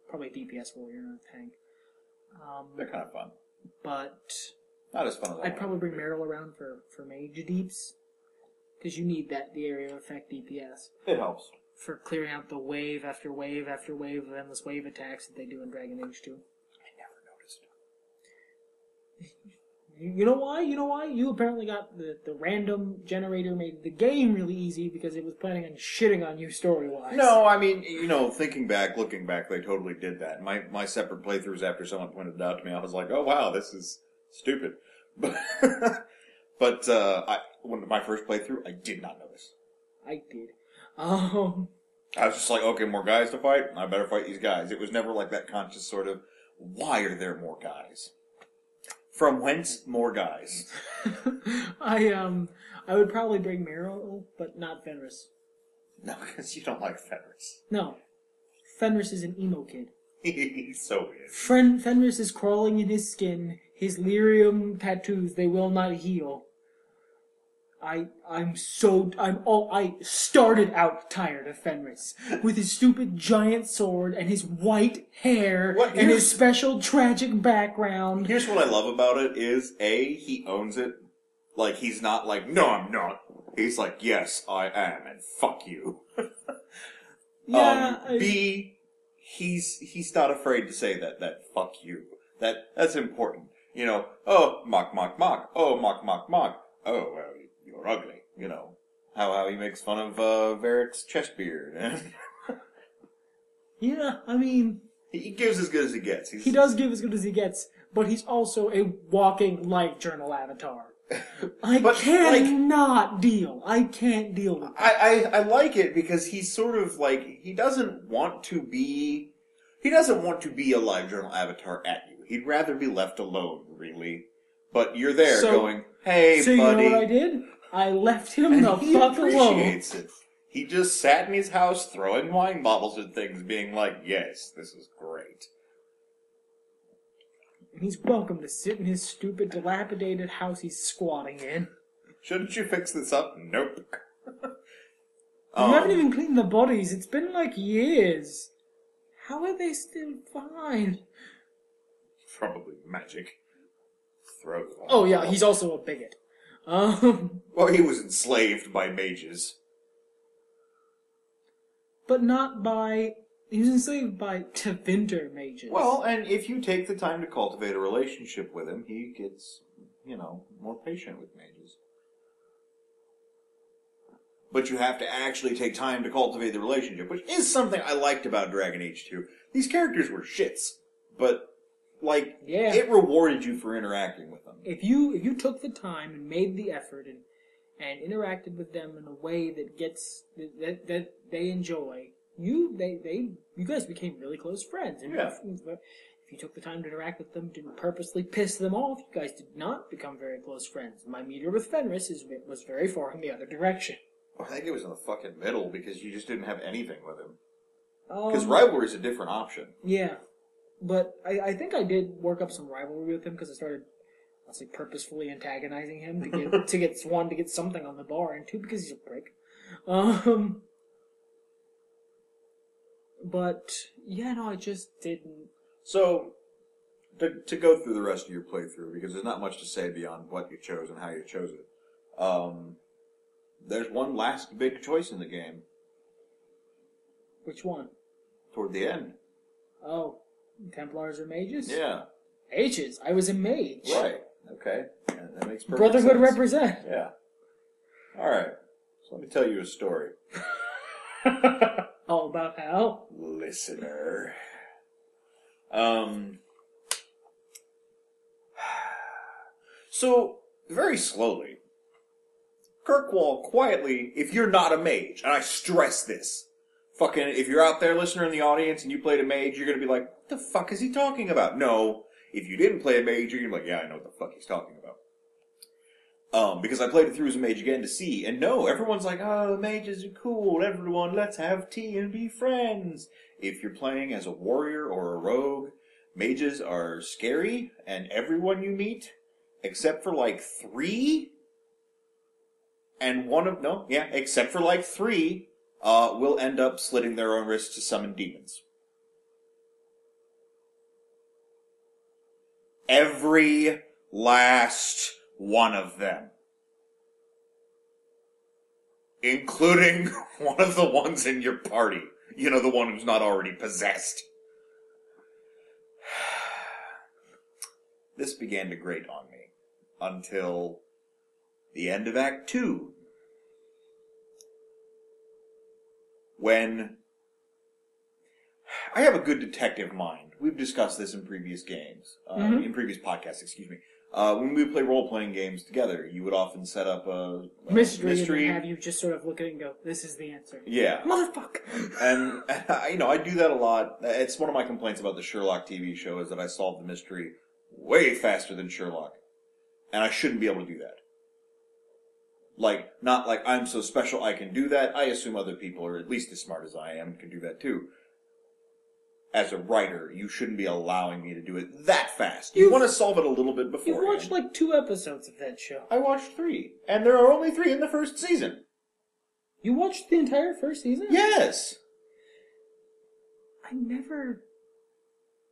probably a DPS warrior, not a tank. They're kind of fun, but not as fun as I'd probably bring Meryl around for mage deeps because you need the area of effect DPS. It helps For clearing out the wave after wave after wave of endless wave attacks that they do in Dragon Age 2. I never noticed. You know why? You know why? You apparently got the random generator made the game really easy because it was planning on shitting on you story-wise. No, I mean, looking back, they totally did that. My separate playthroughs after someone pointed it out to me, I was like, oh wow, this is stupid. But, when my first playthrough, I did not notice. I did. I was just like, okay, more guys to fight? I better fight these guys. It was never like that conscious sort of, why are there more guys? From whence more guys? I would probably bring Meryl, but not Fenris. No, because you don't like Fenris. No. Fenris is an emo kid. He's so weird. Fenris is crawling in his skin. His lyrium tattoos, they will not heal. I started out tired of Fenris. With his stupid giant sword and his white hair and his special tragic background. Here's what I love about it is, A, he owns it. Like, he's not like, no, I'm not. He's like, yes, I am, and fuck you. B, he's not afraid to say that fuck you. That's important. Oh, mock, mock, mock. Oh, mock, mock, mock. Oh, well, you're ugly. How he makes fun of Varric's chest beard. Yeah, I mean... He gives as good as he gets. He does give as good as he gets, but he's also a walking life journal avatar. I can't deal with it. I like it because he's sort of like, he doesn't want to be a live journal avatar at you. He'd rather be left alone, really. But you're there going, hey, buddy. So you know what I did? I left him the fuck alone. He appreciates it. He just sat in his house throwing wine bottles at things, being like, yes, this is great. He's welcome to sit in his stupid, dilapidated house he's squatting in. Shouldn't you fix this up? Nope. You haven't even cleaned the bodies. It's been like years. How are they still fine? Probably magic. Throws. Oh yeah, he's also a bigot. Well, he was enslaved by mages. But not by... He was enslaved by Tevinter mages. Well, and if you take the time to cultivate a relationship with him, he gets, more patient with mages. But you have to actually take time to cultivate the relationship, which is something I liked about Dragon Age 2. These characters were shits, but, it rewarded you for interacting with them. If you took the time and made the effort and interacted with them in a way that that they enjoy, you guys became really close friends. And if you took the time to interact with them, didn't purposely piss them off, you guys did not become very close friends. My meter with Fenris was very far in the other direction. I think it was in the fucking middle because you just didn't have anything with him. Because rivalry is a different option. Yeah. But I think I did work up some rivalry with him because I started, I'll say, purposefully antagonizing him to get something on the bar, and two, because he's a prick. But yeah, no, I just didn't. So, to go through the rest of your playthrough, because there's not much to say beyond what you chose and how you chose it. There's one last big choice in the game. Which one? Toward the end. Oh. Templars or mages? Yeah. H's. I was a mage. Right. Okay. Yeah, that makes perfect Brotherhood sense. represent. Yeah. Alright. So let me tell you a story. All about how? Listener. So, very slowly, Kirkwall quietly, if you're not a mage, and I stress this, fucking, if you're out there, listener in the audience, and you played a mage, you're gonna be like, what the fuck is he talking about? No. If you didn't play a mage, you're gonna be like, yeah, I know what the fuck he's talking about. Because I played it through as a mage again to see, and no, everyone's like, oh, mages are cool, everyone, let's have tea and be friends. If you're playing as a warrior or a rogue, Mages are scary, and everyone you meet, except for like 3, and except for like 3, will end up slitting their own wrists to summon demons. Every last one of them. Including one of the ones in your party. You know, the one who's not already possessed. This began to grate on me until the end of Act 2. When I have a good detective mind. We've discussed this in previous games. In previous podcasts, excuse me. When we play role-playing games together, you would often set up a mystery. And have you just sort of look at it and go, this is the answer. Yeah. Motherfucker! And I do that a lot. It's one of my complaints about the Sherlock TV show is that I solve the mystery way faster than Sherlock. And I shouldn't be able to do that. Not like I'm so special I can do that. I assume other people are at least as smart as I am and can do that too. As a writer, you shouldn't be allowing me to do it that fast. You want to solve it a little bit before. You've watched like 2 episodes of that show. I watched 3. And there are only 3 in the first season. You watched the entire first season? Yes!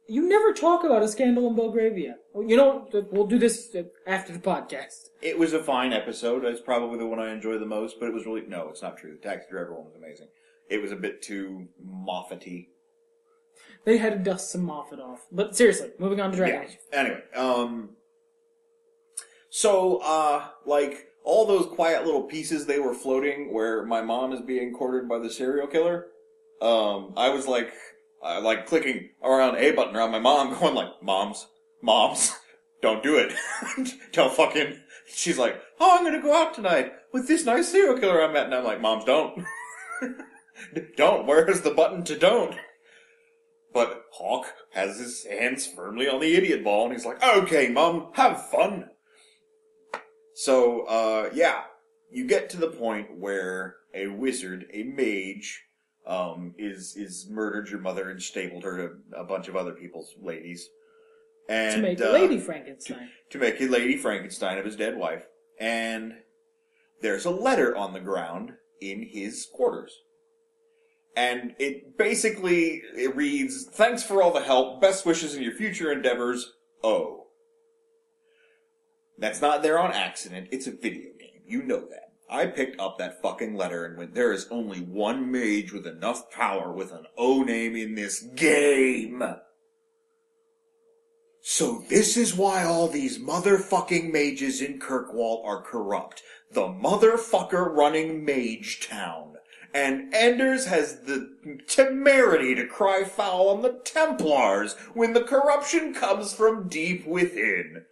You never talk about A Scandal in Belgravia. You know, we'll do this after the podcast. It was a fine episode. It's probably the one I enjoy the most, but it was really... No, it's not true. The Taxi Driver one was amazing. It was a bit too Moffat-y. They had to dust some Moffat off. But seriously, moving on to Dragon Age. Anyway, all those quiet little pieces they were floating where my mom is being courted by the serial killer, I was clicking around A button around my mom going like, Moms, don't do it. Don't fucking... She's like, oh, I'm gonna go out tonight with this nice serial killer I met. And I'm like, Moms, don't. Don't. Where's the button to don't? But Hawk has his hands firmly on the idiot ball, and he's like, okay, Mom, have fun. So, you get to the point where a wizard, a mage, is murdered your mother and stapled her to a bunch of other people's ladies. And, to make a Lady Frankenstein. To make a Lady Frankenstein of his dead wife. And there's a letter on the ground in his quarters. And it reads, thanks for all the help, best wishes in your future endeavors, O. That's not there on accident, it's a video game. You know that. I picked up that fucking letter and went, there is only one mage with enough power with an O name in this game. So this is why all these motherfucking mages in Kirkwall are corrupt. The motherfucker running Mage Town. And Anders has the temerity to cry foul on the Templars when the corruption comes from deep within.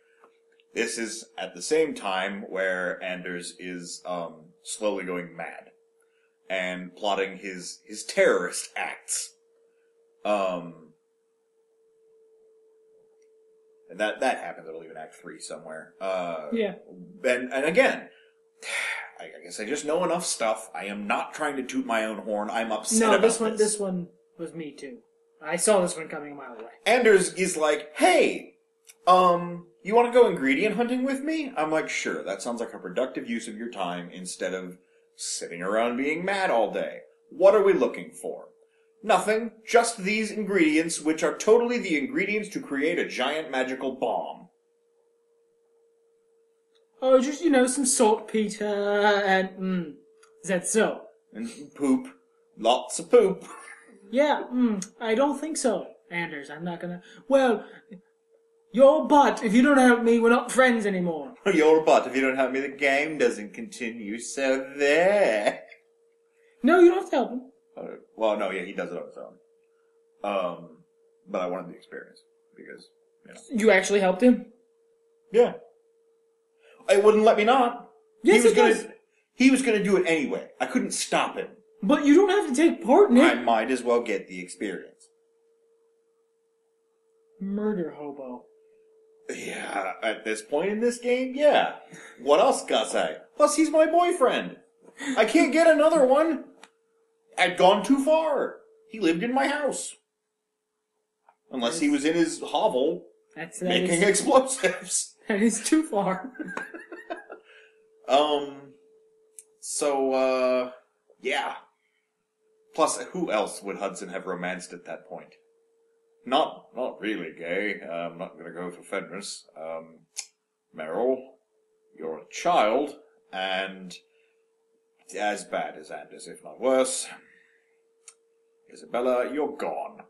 This is at the same time where Anders is slowly going mad and plotting his terrorist acts. And that happens, I believe, in Act 3 somewhere. Yeah. And again, I guess I just know enough stuff. I am not trying to toot my own horn. I'm upset about this. This one was me too. I saw this one coming a mile away. Anders is like, hey, you want to go ingredient hunting with me? I'm like, sure, that sounds like a productive use of your time instead of sitting around being mad all day. What are we looking for? Nothing, just these ingredients, which are totally the ingredients to create a giant magical bomb. Oh, just, some saltpeter and, is that so? And poop. Lots of poop. Yeah, I don't think so, Anders. I'm not gonna... Well, your butt, if you don't help me, we're not friends anymore. Your butt, if you don't help me, the game doesn't continue, so there. No, you don't have to help him. Well, no, yeah, he does it on his own. But I wanted the experience, because, You actually helped him? Yeah. It wouldn't let me not. Yes, He was gonna do it anyway. I couldn't stop him. But you don't have to take part in it. I might as well get the experience. Murder hobo. Yeah, at this point in this game, yeah. What else can I say? Plus, he's my boyfriend. I can't get another one. I'd gone too far. He lived in my house. Unless he was in his hovel That making is, explosives. that is too far. Yeah. Plus, who else would Hudson have romanced at that point? Not really gay. I'm not gonna go for Fenris. Meryl, you're a child, and as bad as Anders, if not worse. Isabella, you're gone.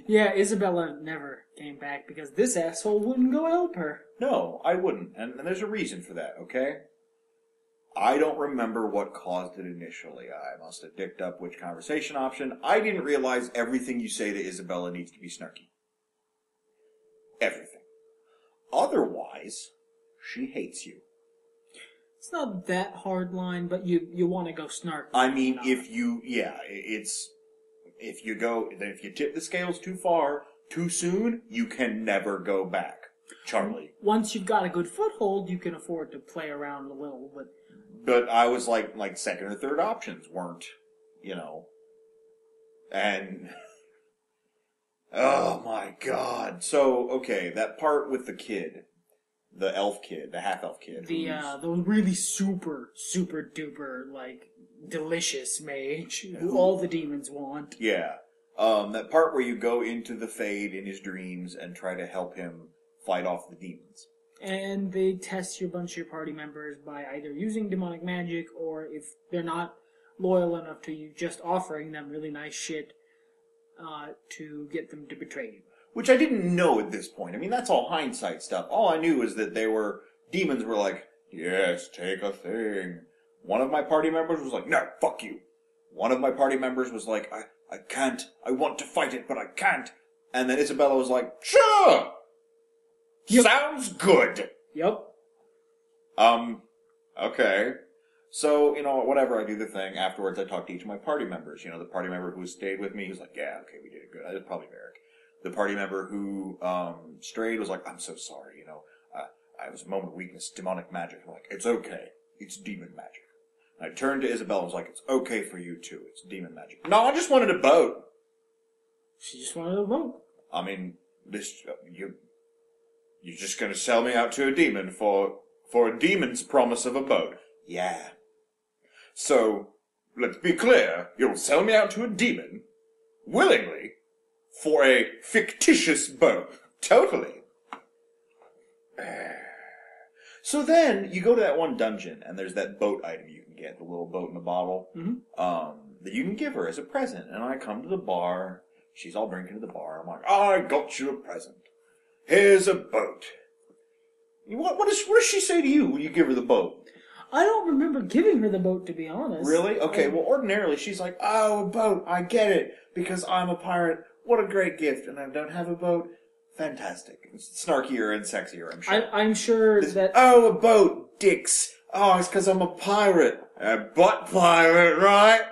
Yeah, Isabella never came back because this asshole wouldn't go help her. No, I wouldn't, and there's a reason for that, okay? I don't remember what caused it initially. I must have dicked up which conversation option. I didn't realize everything you say to Isabella needs to be snarky. Everything. Otherwise, she hates you. It's not that hard line, but you want to go snarky. I mean, if you tip the scales too far, too soon, you can never go back. Charlie. Once you've got a good foothold, you can afford to play around a little, But I was like second or third options weren't, and oh my god. So, okay, that part with the kid, the elf kid, the half-elf kid. the really super, super duper, delicious mage who all the demons want. Yeah. That part where you go into the Fade in his dreams and try to help him fight off the demons. And they test your bunch of your party members by either using demonic magic, or if they're not loyal enough to you, just offering them really nice shit to get them to betray you. Which I didn't know at this point. I mean, that's all hindsight stuff. All I knew is that demons were like, yes, take a thing. One of my party members was like, no, fuck you. One of my party members was like, I can't. I want to fight it, but I can't. And then Isabella was like, sure! Yep. Sounds good! Yep. Okay. So, whatever, I do the thing. Afterwards, I talk to each of my party members. The party member who stayed with me, he was like, yeah, okay, we did it good. I was probably Merrick. The party member who, strayed was like, I'm so sorry, I was a moment of weakness, demonic magic. I'm like, it's okay. It's demon magic. And I turned to Isabella and was like, it's okay for you too. It's demon magic. No, I just wanted a boat. She just wanted a boat. I mean, you're just gonna sell me out to a demon for a demon's promise of a boat. Yeah. So, let's be clear. You'll sell me out to a demon, willingly, for a fictitious boat. Totally. So then, you go to that one dungeon, and there's that boat item you can get, the little boat in a bottle, that you can give her as a present. And I come to the bar, she's all drinking at the bar, I'm like, I got you a present. Here's a boat. What does she say to you when you give her the boat? I don't remember giving her the boat, to be honest. Really? Okay, well, ordinarily, she's like, oh, a boat, I get it, because I'm a pirate. What a great gift, and I don't have a boat. Fantastic. It's snarkier and sexier, I'm sure. I'm sure that... Oh, a boat, dicks. Oh, it's because I'm a pirate. A butt pirate, right?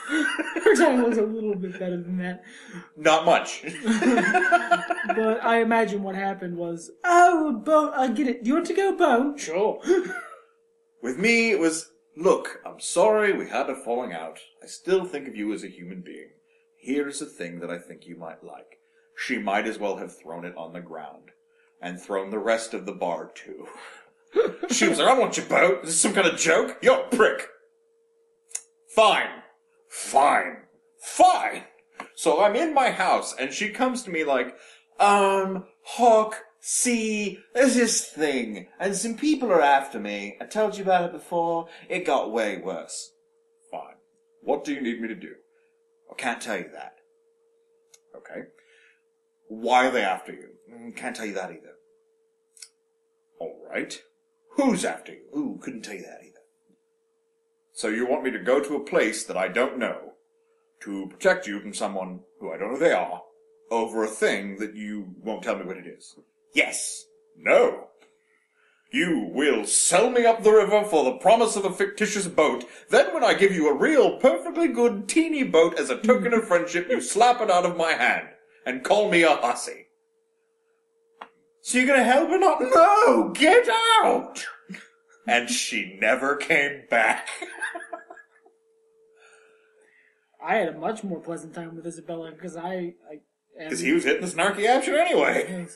Her time was a little bit better than that. Not much. But I imagine what happened was, oh, a boat, I get it. Do you want to go boat? Sure. With me, it was, look, I'm sorry we had a falling out. I still think of you as a human being. Here's a thing that I think you might like. She might as well have thrown it on the ground. And thrown the rest of the bar, too. She was like, I want your boat. Is this some kind of joke? You're a prick. Fine. So I'm in my house, and she comes to me like, Hawk, see, there's this thing, and some people are after me. I told you about it before. It got way worse. Fine. What do you need me to do? I can't tell you that. Okay. Why are they after you? Can't tell you that either. Alright. Who's after you? Ooh, couldn't tell you that either. So you want me to go to a place that I don't know to protect you from someone who I don't know who they are over a thing that you won't tell me what it is? Yes. No. You will sell me up the river for the promise of a fictitious boat. Then when I give you a real, perfectly good, teeny boat as a token of friendship, you slap it out of my hand and call me a hussy. So you're gonna help her not? No! Get out! And she never came back. I had a much more pleasant time with Isabella because Because he was hitting the snarky option anyway.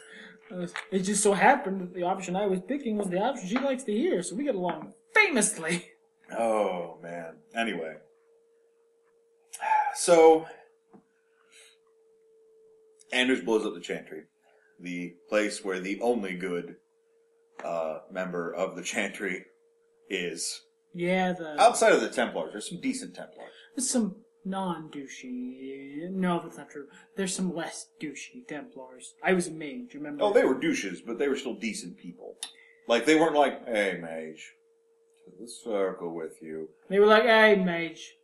It just so happened that the option I was picking was the option she likes to hear, so we get along famously. Oh, man. Anyway. So, Anders blows up the Chantry. The place where the only good member of the Chantry is. Yeah, outside of the Templars, there's some decent Templars. There's some non-douchey... No, that's not true. There's some less douchey Templars. I was a mage, remember? Oh, they were douches, but they were still decent people. Like, they weren't like, hey, mage, to the circle with you. They were like, hey, mage.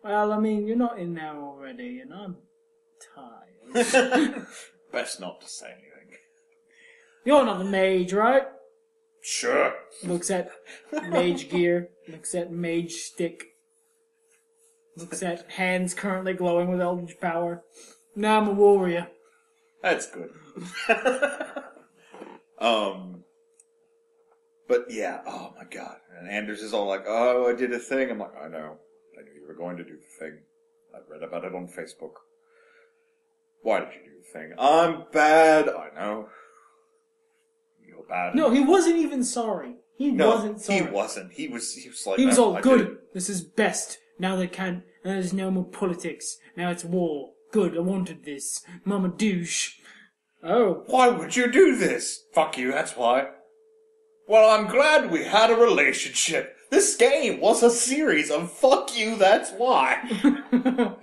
Well, I mean, you're not in there already, and I'm tired. Best not to say anything. You're not the mage, right? Sure. Looks at mage gear. Looks at mage stick. Looks at hands currently glowing with eldritch power. Now I'm a warrior. That's good. But yeah, oh my god. And Anders is all like, oh, I did a thing. I'm like, I know. I knew you were going to do the thing. I read about it on Facebook. Why did you do the thing? I'm bad. I know. You're bad. No, he wasn't even sorry. He wasn't sorry. He wasn't. He was like, he was no, all good. This is best. Now there's no more politics. Now it's war. Good, I wanted this. Mama douche. Oh. Why would you do this? Fuck you, that's why. Well, I'm glad we had a relationship. This game was a series of fuck you, that's why. And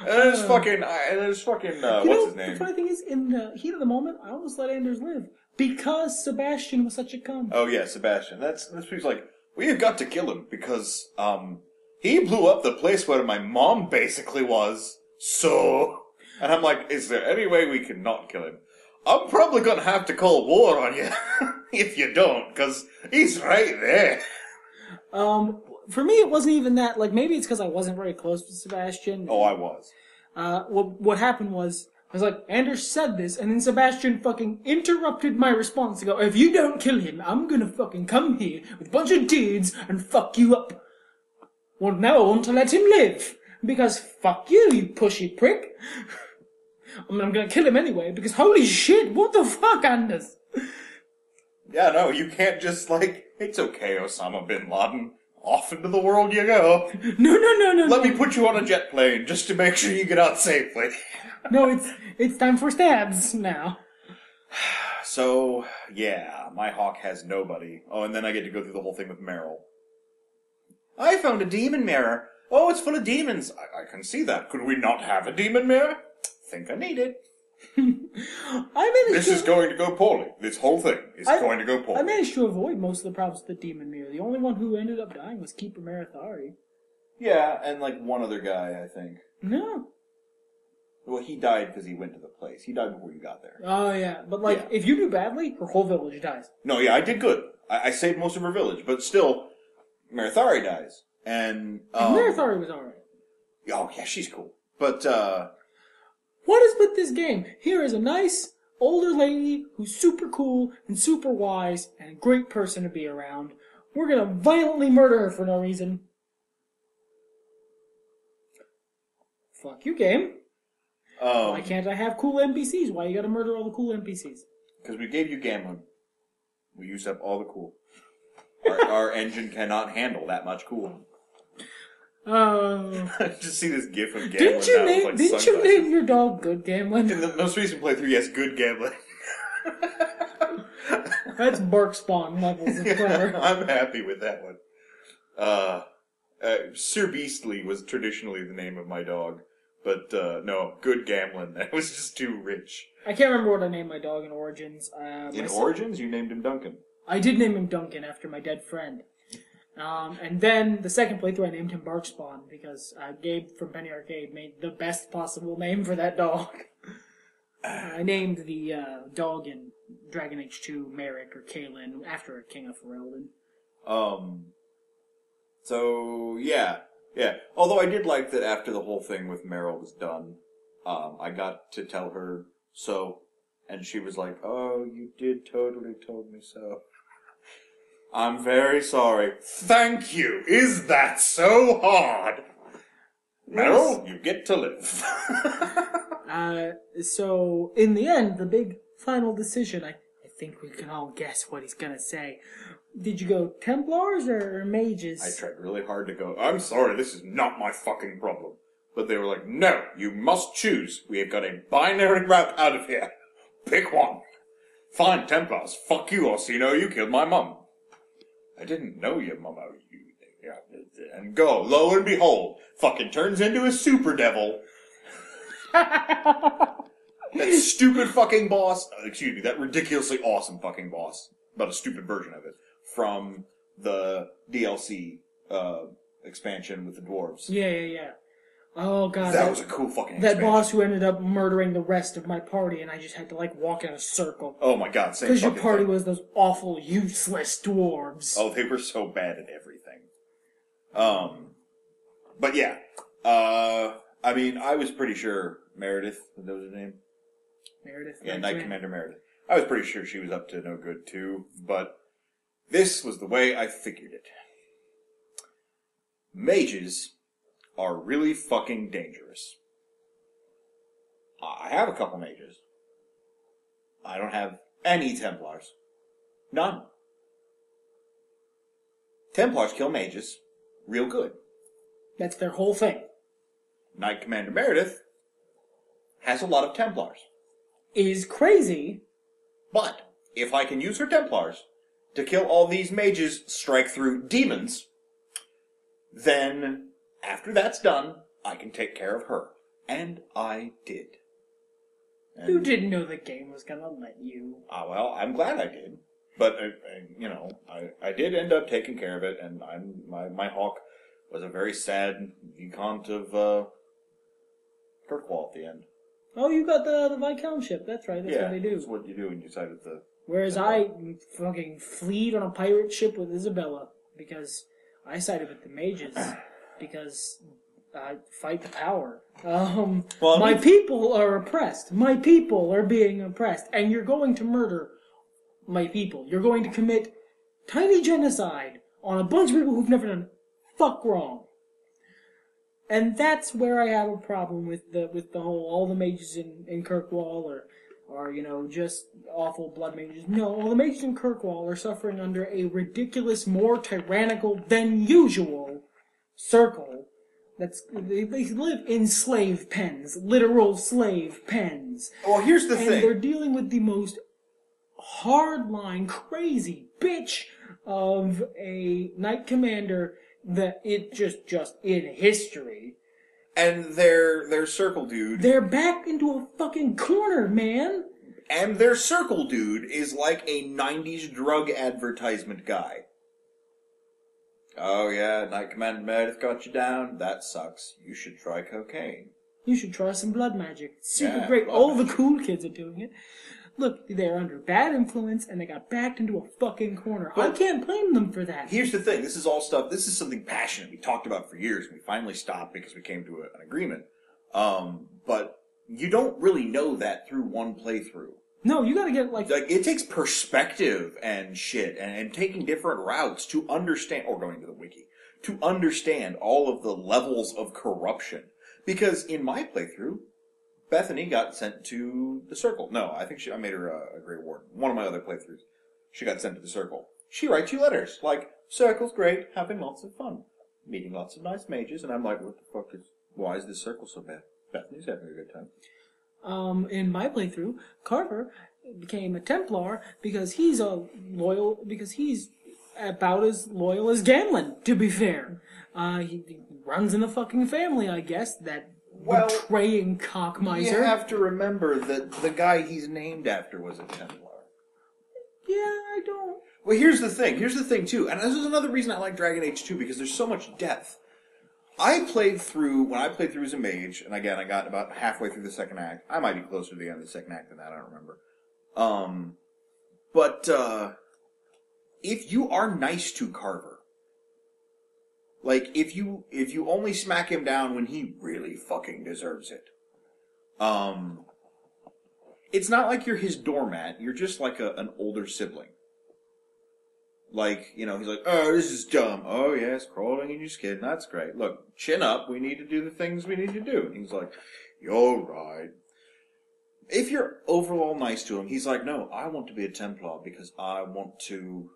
there's fucking, what's his name? The funny thing is, in the heat of the moment, I almost let Anders live. Because Sebastian was such a cunt. Oh yeah, Sebastian. That's he's like, we have got to kill him because, he blew up the place where my mom basically was. So, and I'm like, is there any way we can not kill him? I'm probably gonna have to call war on you if you don't, because he's right there. For me, it wasn't even that. Like, maybe it's because I wasn't very close to Sebastian. Oh, I was. What happened was, I was like, Anders said this, and then Sebastian fucking interrupted my response to go, if you don't kill him, I'm gonna fucking come here with a bunch of dudes and fuck you up. Well, now I want to let him live. Because fuck you, you pushy prick. I mean, I'm gonna kill him anyway, because holy shit, what the fuck, Anders? Yeah, no, you can't just, like, it's okay, Osama bin Laden. Off into the world you go. No. Let me put you on a jet plane, just to make sure you get out safely. No, it's time for stabs now. So, yeah, my hawk has nobody. Oh, and then I get to go through the whole thing with Meryl. I found a demon mirror. Oh, it's full of demons. I can see that. Could we not have a demon mirror? Think I need it. This is going to go poorly. This whole thing is going to go poorly. I managed to avoid most of the problems with the demon mirror. The only one who ended up dying was Keeper Marathari. Yeah, and like one other guy, I think. No. Well, he died because he went to the place. He died before you got there. Oh, yeah. But, like, if you do badly, her whole village dies. No, yeah, I did good. I saved most of her village, but still, Marathari dies. And Marathari was alright. Oh, yeah, she's cool. But, what is with this game? Here is a nice, older lady who's super cool and super wise and a great person to be around. We're gonna violently murder her for no reason. Fuck you, game. Why can't I have cool NPCs? Why you gotta murder all the cool NPCs? Because we gave you Gamlin. We used up all the cool. Our engine cannot handle that much cool. Just see this gif of Gamlin. Didn't you name your dog Good Gamlin? In the most recent playthrough, yes, Good Gamlin. That's bark spawn levels of clever. I'm happy with that one. Sir Beastly was traditionally the name of my dog. But, no, Good Gamlin. That was just too rich. I can't remember what I named my dog in Origins. In Origins, you named him Duncan. I did name him Duncan after my dead friend. And then the second playthrough I named him Barkspawn because Gabe from Penny Arcade made the best possible name for that dog. I named the dog in Dragon Age 2 Merrick or Kalen after King of Ferelden. So, yeah. Although I did like that after the whole thing with Meryl was done, I got to tell her so, and she was like, oh, you did totally told me so. I'm very sorry. Thank you! Is that so hard? No, you get to live. So, in the end, the big final decision, I think we can all guess what he's gonna say. Did you go Templars or Mages? I tried really hard to go, I'm sorry, this is not my fucking problem. But they were like, no, you must choose. We have got a binary route out of here. Pick one. Fine, Templars. Fuck you, Orsino. You killed my mum. I didn't know your mum. And go. Lo and behold, fucking turns into a super devil. That stupid fucking boss. Excuse me, that ridiculously awesome fucking boss. But a stupid version of it. From the DLC expansion with the dwarves. Yeah. Oh god, that was a cool fucking that expansion. boss who ended up murdering the rest of my party, and I just had to walk in a circle. Oh my god, same. Because your party was those awful, useless dwarves. Oh, they were so bad at everything. But yeah, I mean, I was pretty sure Meredith, that was her name. Meredith. Yeah, Knight Commander Meredith. I was pretty sure she was up to no good too, but this was the way I figured it. Mages are really fucking dangerous. I have a couple mages. I don't have any Templars. None. Templars kill mages real good. That's their whole thing. Knight Commander Meredith has a lot of Templars. Is crazy. But if I can use her Templars to kill all these mages strike through demons, then after that's done, I can take care of her. And I did. And, you didn't know the game was gonna let you. Well, I'm glad I did. But, I did end up taking care of it, and my hawk was a very sad Vicomte of Kirkwall at the end. Oh, you got the Viscountship. That's right. That's what they do. That's what you do when you side with the... Whereas I fucking fleed on a pirate ship with Isabella because I sided with the mages because I fight the power. My people are oppressed. My people are being oppressed. And you're going to murder my people. You're going to commit tiny genocide on a bunch of people who've never done fuck wrong. And that's where I have a problem with the whole all the mages in Kirkwall are just awful blood mages. No, all the mages in Kirkwall are suffering under a ridiculous, more tyrannical than usual circle. They live in slave pens, literal slave pens. Well, here's the thing. And they're dealing with the most hardline, crazy bitch of a knight commander that it just in history. And their circle dude... They're backed into a fucking corner, man! And their circle dude is like a 90s drug advertisement guy. Oh yeah, Knight Commander Meredith got you down. That sucks. You should try cocaine. You should try some blood magic. It's super Yeah, great. blood All magic. the cool kids are doing it. Look, they're under bad influence and they got backed into a fucking corner. I can't blame them for that. Here's the thing. This is something passionate we talked about for years. We finally stopped because we came to an agreement. But you don't really know that through one playthrough. No, you gotta get Like, it takes perspective and shit, and taking different routes to understand, or going to the wiki, to understand all of the levels of corruption. Because in my playthrough, Bethany got sent to the Circle. No, I think I made her a Grey Warden. One of my other playthroughs. She got sent to the Circle. She writes you letters, like, Circle's great, having lots of fun, meeting lots of nice mages, and I'm like, why is this Circle so bad? Bethany's having a good time. In my playthrough, Carver became a Templar because he's about as loyal as Gamlin, to be fair. He runs in the fucking family, I guess, that betraying cockmiser. You have to remember that the guy he's named after was a Templar. Yeah, I don't... Well, here's the thing, too, and this is another reason I like Dragon Age 2, because there's so much depth. When I played through as a mage, and again, I got about halfway through the second act. I might be closer to the end of the second act than that, I don't remember. If you are nice to Carver, like, if you only smack him down when he really fucking deserves it, it's not like you're his doormat, you're just like an older sibling. Like, he's like, oh, this is dumb. Oh, yes, crawling in your skin. That's great. Look, chin up. We need to do the things we need to do. And he's like, you're right. If you're overall nice to him, he's like, no, I want to be a Templar because I want to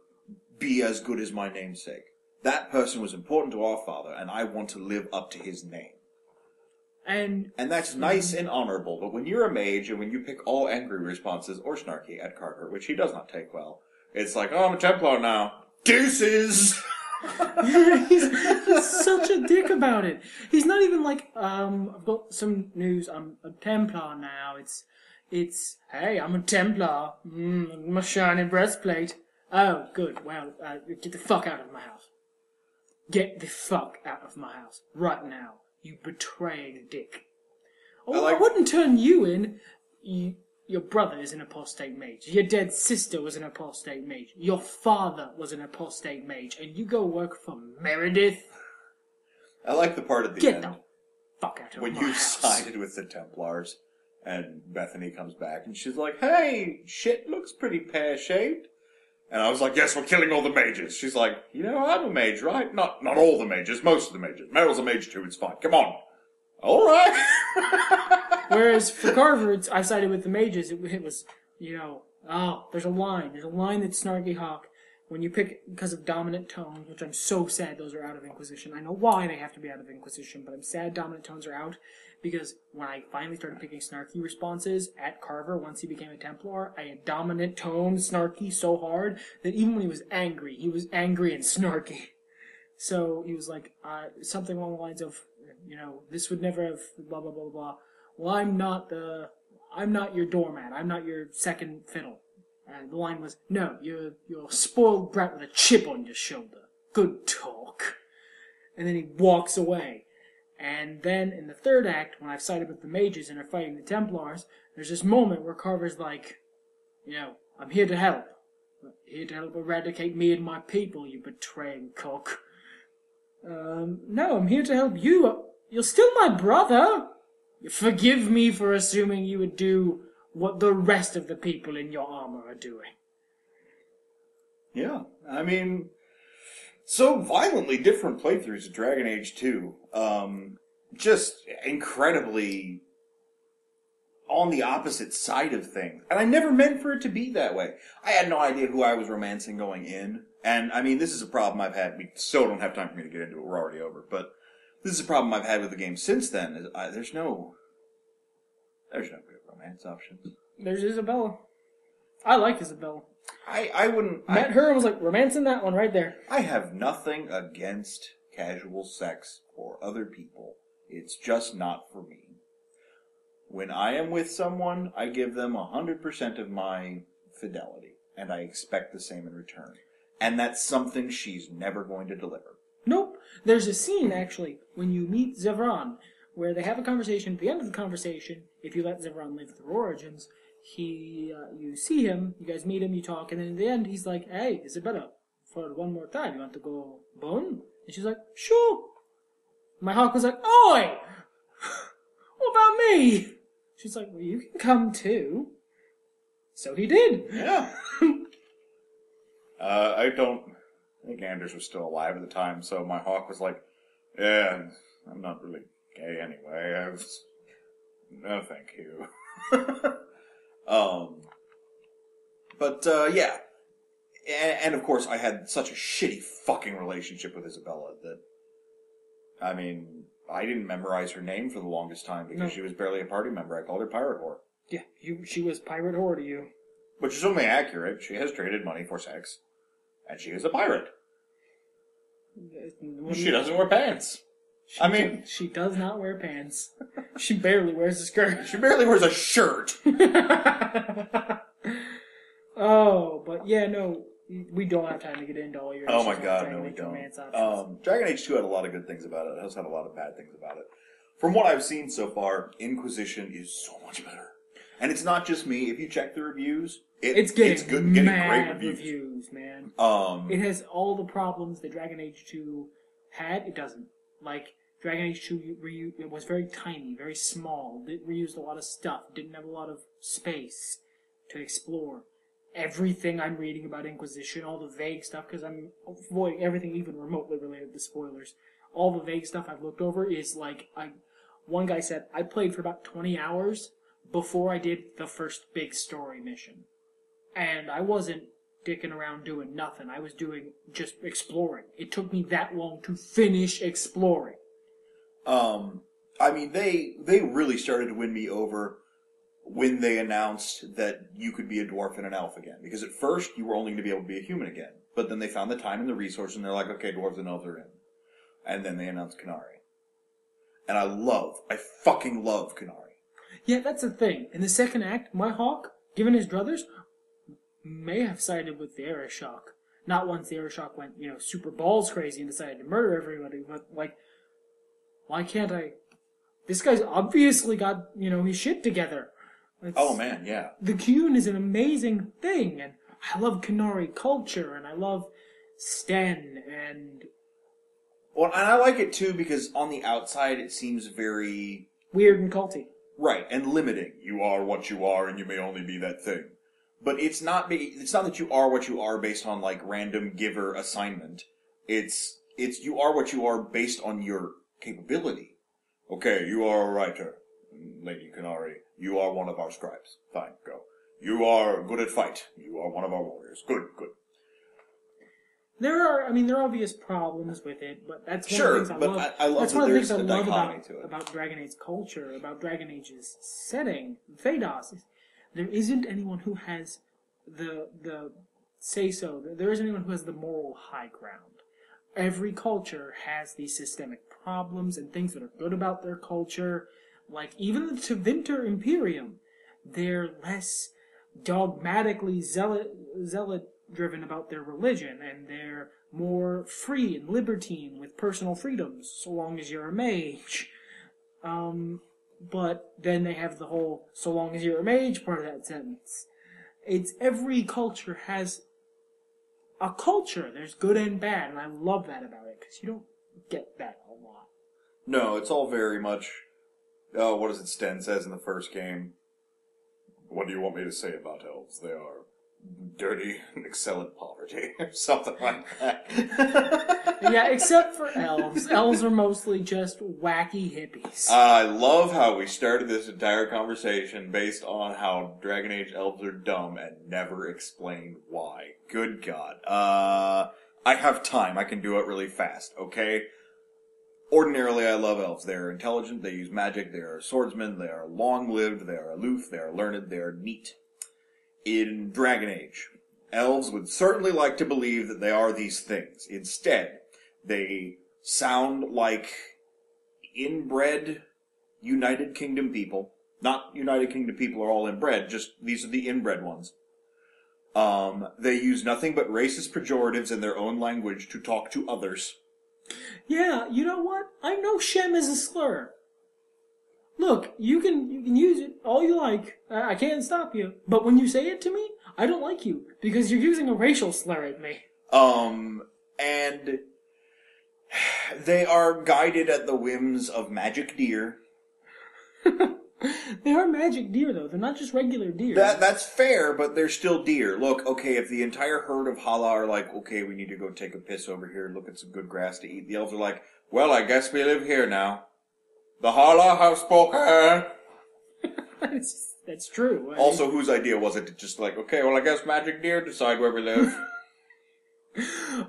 be as good as my namesake. That person was important to our father, and I want to live up to his name. And that's nice and honorable, but when you're a mage and when you pick all angry responses or snarky at Carver, which he does not take well, it's like, oh, I'm a Templar now. Deuces! he's such a dick about it. He's not even like, I've got some news, I'm a Templar now. It's hey, I'm a Templar. My shiny breastplate. Oh, good. Well, get the fuck out of my house. Get the fuck out of my house. Right now. You betraying dick. Oh, I wouldn't turn you in. Your brother is an apostate mage. Your dead sister was an apostate mage. Your father was an apostate mage. And you go work for Meredith? I like the part at the Get end. the fuck out of my house. When you sided with the Templars, and Bethany comes back, and she's like, hey, shit looks pretty pear-shaped. And I was like, yes, we're killing all the mages. She's like, I'm a mage, right? Not all the mages, most of the mages. Meryl's a mage too, it's fine. Come on. All right. Whereas for Carver, I sided with the mages. It was, there's a line. There's a line that Snarky Hawk, when you pick, because of dominant tones, which I'm so sad those are out of Inquisition. I know why they have to be out of Inquisition, but I'm sad dominant tones are out. Because when I finally started picking snarky responses at Carver, once he became a Templar, I had dominant tone snarky so hard that even when he was angry and snarky. So he was like, something along the lines of, this would never have blah, blah, blah, blah. Well, I'm not your doormat. I'm not your second fiddle. And the line was, no, you're a spoiled brat with a chip on your shoulder. Good talk. And then he walks away. And then in the third act, when I've sided with the mages and are fighting the Templars, there's this moment where Carver's like, I'm here to help. I'm here to help eradicate me and my people, you betraying cock. No, I'm here to help you. You're still my brother. Forgive me for assuming you would do what the rest of the people in your armor are doing. Yeah, I mean, so violently different playthroughs of Dragon Age 2. Just incredibly on the opposite side of things. And I never meant for it to be that way. I had no idea who I was romancing going in. And, I mean, this is a problem I've had. We still don't have time for me to get into it. We're already over. But this is a problem I've had with the game since then. There's no good romance options. There's Isabella. I like Isabella. I wouldn't... Met her and was like, romancing that one right there. I have nothing against casual sex for other people. It's just not for me. When I am with someone, I give them 100% of my fidelity, and I expect the same in return. And that's something she's never going to deliver. Nope. There's a scene, actually, when you meet Zevran, where they have a conversation. At the end of the conversation, if you let Zevran live through Origins, you see him, you guys meet him, you talk, and then in the end, he's like, hey, Isabella, for one more time, you want to go bone? And she's like, sure. My hawk was like, oi! What about me? She's like, well, you can come too. So he did. Yeah. I think Anders was still alive at the time, so my hawk was like, yeah, I'm not really gay anyway. No, thank you. Yeah. And of course, I had such a shitty fucking relationship with Isabella that, I mean, I didn't memorize her name for the longest time because she was barely a party member. I called her Pirate Whore. Yeah, she was Pirate Whore to you. Which is only accurate. She has traded money for sex. And she is a pirate. She doesn't wear pants. She does not wear pants. She barely wears a skirt. She barely wears a shirt. Oh, but yeah, no, we don't have time to get into all your. Oh my god, no, we don't. Dragon Age 2 had a lot of good things about it. It also had a lot of bad things about it. From what I've seen so far, Inquisition is so much better. And it's not just me. If you check the reviews, it's getting great reviews, man. It has all the problems that Dragon Age 2 had. It doesn't. Like, Dragon Age 2, it was very tiny, very small. It reused a lot of stuff. Didn't have a lot of space to explore. everything I'm reading about Inquisition, all the vague stuff, because I'm avoiding everything even remotely related to spoilers. All the vague stuff I've looked over is like, one guy said, I played for about 20 hours before I did the first big story mission. And I wasn't dicking around doing nothing. I was doing just exploring. It took me that long to finish exploring. I mean, they really started to win me over when they announced that you could be a dwarf and an elf again. Because at first, you were only going to be able to be a human again. But then they found the time and the resources, and they're like, okay, dwarves and elves are in. And then they announced Canary. And I fucking love Canary. Yeah, that's the thing. In the second act, my hawk, given his druthers, may have sided with the Arishok. Not once the Arishok went, super balls crazy and decided to murder everybody, but, why can't I? This guy's obviously got, his shit together. Oh, man, yeah. The Qun is an amazing thing, and I love Canary culture, and I love Sten, and... Well, and I like it, too, because on the outside it seems very... weird and culty. Right, and limiting. You are what you are, and you may only be that thing. But it's not that you are what you are based on, random giver assignment. It's you are what you are based on your capability. Okay, you are a writer, Lady Canary. You are one of our scribes. Fine, go. You are good at fight. You are one of our warriors. Good. There are obvious problems with it, but that's one of the things I love. I love that's that one of the there's things a I love dichotomy to it. about Dragon Age's culture, about Dragon Age's setting, Phaedos. There isn't anyone who has the say-so. There isn't anyone who has the moral high ground. Every culture has these systemic problems and things that are good about their culture. Like, even the Tevinter Imperium, they're less dogmatically zealot-driven about their religion, and they're more free and libertine with personal freedoms, so long as you're a mage. But then they have the whole so long as you're a mage part of that sentence. It's every culture has a culture. There's good and bad, and I love that about it, because you don't get that a lot. No, it's all very much, what is it Sten says in the first game? What do you want me to say about elves? They are dirty and excel at poverty, or something like that. Yeah, except for elves. Elves are mostly just wacky hippies. I love how we started this entire conversation based on how Dragon Age elves are dumb and never explained why. Good God. I have time. I can do it really fast, okay? Ordinarily, I love elves. They are intelligent, they use magic, they are swordsmen, they are long-lived, they are aloof, they are learned, they are neat. In Dragon Age, elves would certainly like to believe that they are these things. Instead, they sound like inbred United Kingdom people. Not United Kingdom people are all inbred, just these are the inbred ones. They use nothing but racist pejoratives in their own language to talk to others. Yeah, you know what? I know shem is a slur. Look, you can use it all you like. I can't stop you. But when you say it to me, I don't like you, because you're using a racial slur at me. And they are guided at the whims of magic deer. They are magic deer, though. They're not just regular deer. That's fair, but they're still deer. Look, okay, if the entire herd of Hala are like, okay, we need to go take a piss over here and look at some good grass to eat, the elves are like, well, I guess we live here now. The Hala have spoken. That's true. Also, whose idea was it to just okay, well, I guess magic deer decide where we live.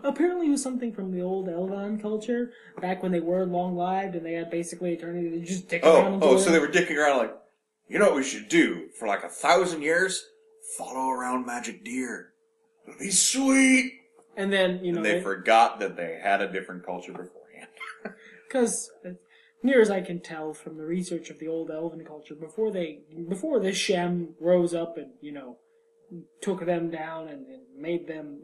Apparently it was something from the old Elvan culture, back when they were long-lived and they had basically eternity to just dick around. So they were dicking around you know what we should do for 1,000 years? Follow around magic deer. It'll be sweet. And then, they forgot that they had a different culture beforehand. Because, near as I can tell from the research of the old Elven culture, before the Shem rose up and, took them down and made them,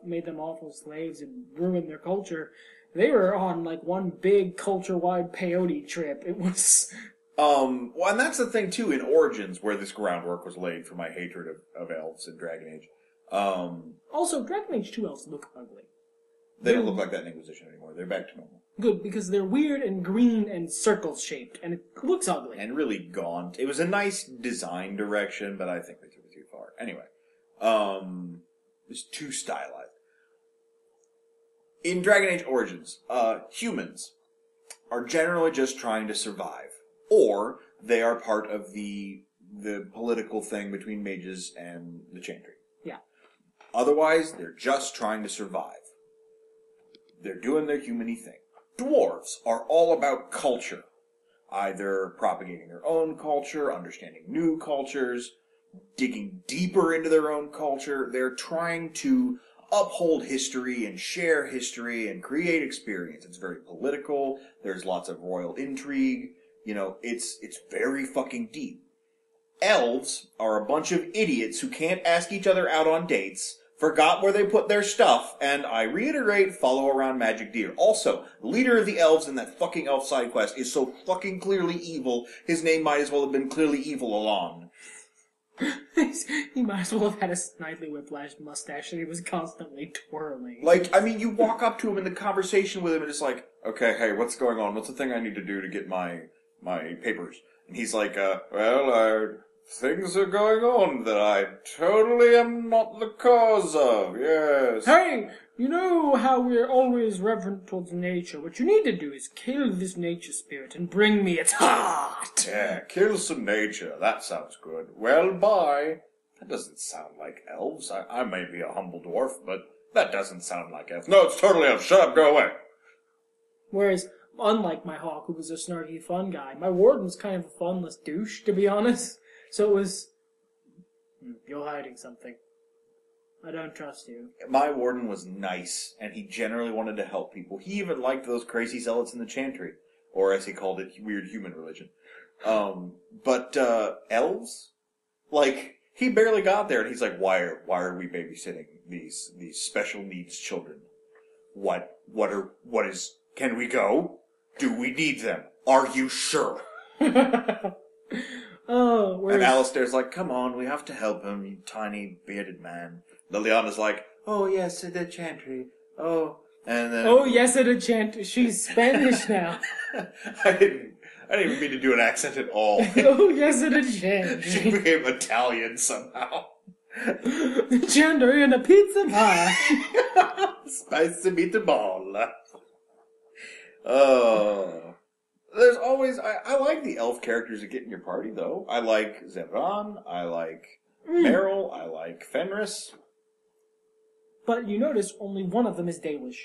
made them awful slaves and ruined their culture, they were on one big culture-wide peyote trip. It was... Well, and that's the thing too in Origins, where this groundwork was laid for my hatred of elves in Dragon Age. Also, Dragon Age 2 elves look ugly. They don't look like that in Inquisition anymore. They're back to normal. Good, because they're weird and green and circle-shaped, and it looks ugly. And really gaunt. It was a nice design direction, but I think they took it too far. Anyway. It's too stylized. In Dragon Age Origins, humans are generally just trying to survive. Or they are part of the political thing between mages and the Chantry. Yeah. Otherwise, they're just trying to survive. They're doing their human-y thing. Dwarves are all about culture. Either propagating their own culture, understanding new cultures, digging deeper into their own culture. They're trying to uphold history and share history and create experience. It's very political. There's lots of royal intrigue. You know, it's very fucking deep. Elves are a bunch of idiots who can't ask each other out on dates, forgot where they put their stuff, and I reiterate, follow around Magic Deer. Also, the leader of the elves in that fucking elf side quest is so fucking clearly evil, his name might as well have been clearly Evil Alon. He might as well have had a Snidely Whiplash mustache that he was constantly twirling. Like, I mean, you walk up to him in the conversation with him and it's like, okay, hey, what's going on? What's the thing I need to do to get my papers? And he's like, things are going on that I totally am not the cause of, yes. Hey, you know how we're always reverent towards nature? What you need to do is kill this nature spirit and bring me its heart. Yeah, kill some nature. That sounds good. Well, bye. That doesn't sound like elves. I may be a humble dwarf, but that doesn't sound like elves. No, it's totally elves. Shut up, go away. Whereas, unlike my hawk, who was a snarky fun guy, my warden was kind of a funless douche, to be honest. So it was... You're hiding something. I don't trust you. My warden was nice, and he generally wanted to help people. He even liked those crazy zealots in the Chantry. Or, as he called it, weird human religion. But elves? Like, he barely got there, and he's like, why are we babysitting these special needs children? Can we go? Do we need them? Are you sure? Oh, and Alistair's like, come on, we have to help him, you tiny bearded man. Liliana's like, oh yes, the Chantry. Oh, and then... Oh yes, the Chantry. She's Spanish now. I didn't even mean to do an accent at all. Oh yes, the Chantry. She became Italian somehow. The Chantry and a pizza pie. Spicy meatball. Oh... There's always... I like the elf characters that get in your party, though. I like Zevran. I like Meryl. I like Fenris. But you notice only one of them is Dalish.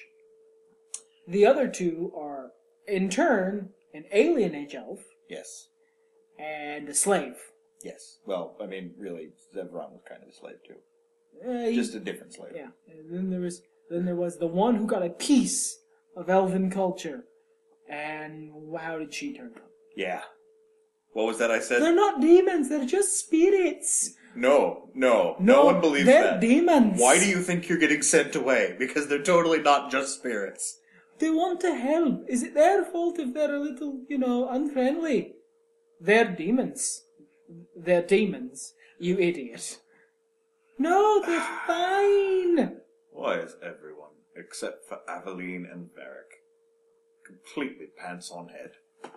The other two are, in turn, an alien age elf. Yes. And a slave. Yes. Well, I mean, really, Zevran was kind of a slave, too. Just a different slave. Yeah. And then there was the one who got a piece of elven culture. And how did she turn out? Yeah. What was that I said? They're not demons, they're just spirits. No one believes that. They're demons. Why do you think you're getting sent away? Because they're totally not just spirits. They want to help. Is it their fault if they're a little, unfriendly? They're demons. They're demons, you idiot. No, they're fine. Why is everyone, except for Aveline and Varric, completely pants on head?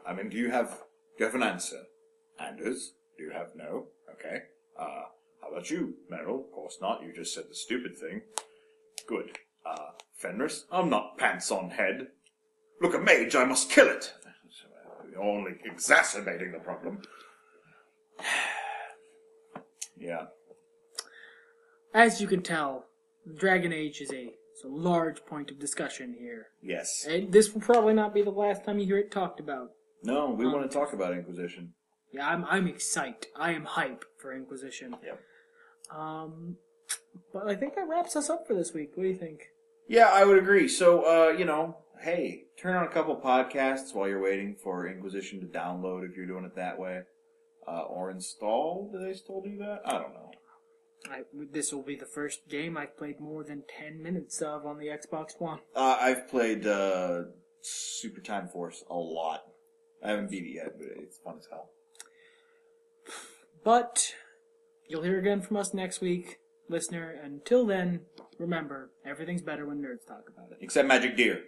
I mean, do you have an answer? Anders, do you have no? Okay. How about you, Meryl? Of course not. You just said the stupid thing. Good. Fenris, I'm not pants on head. Look, a mage, I must kill it. You're only exacerbating the problem. Yeah. As you can tell, Dragon Age is a large point of discussion here. Yes. And this will probably not be the last time you hear it talked about. No, we want to talk about Inquisition. Yeah, I'm excited. I am hype for Inquisition. Yep. But I think that wraps us up for this week. What do you think? Yeah, I would agree. So, hey, turn on a couple podcasts while you're waiting for Inquisition to download if you're doing it that way. Or install. Do they still do that? I don't know. This will be the first game I've played more than 10 minutes of on the Xbox One. I've played Super Time Force a lot. I haven't beat it yet, but it's fun as hell. But you'll hear again from us next week, listener. Until then, remember, everything's better when nerds talk about it. Except Magic Deer.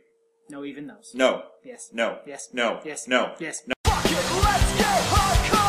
No, even those. No. Yes. No. Yes. No. Yes. No. Yes. No. Fuck it, let's get hardcore!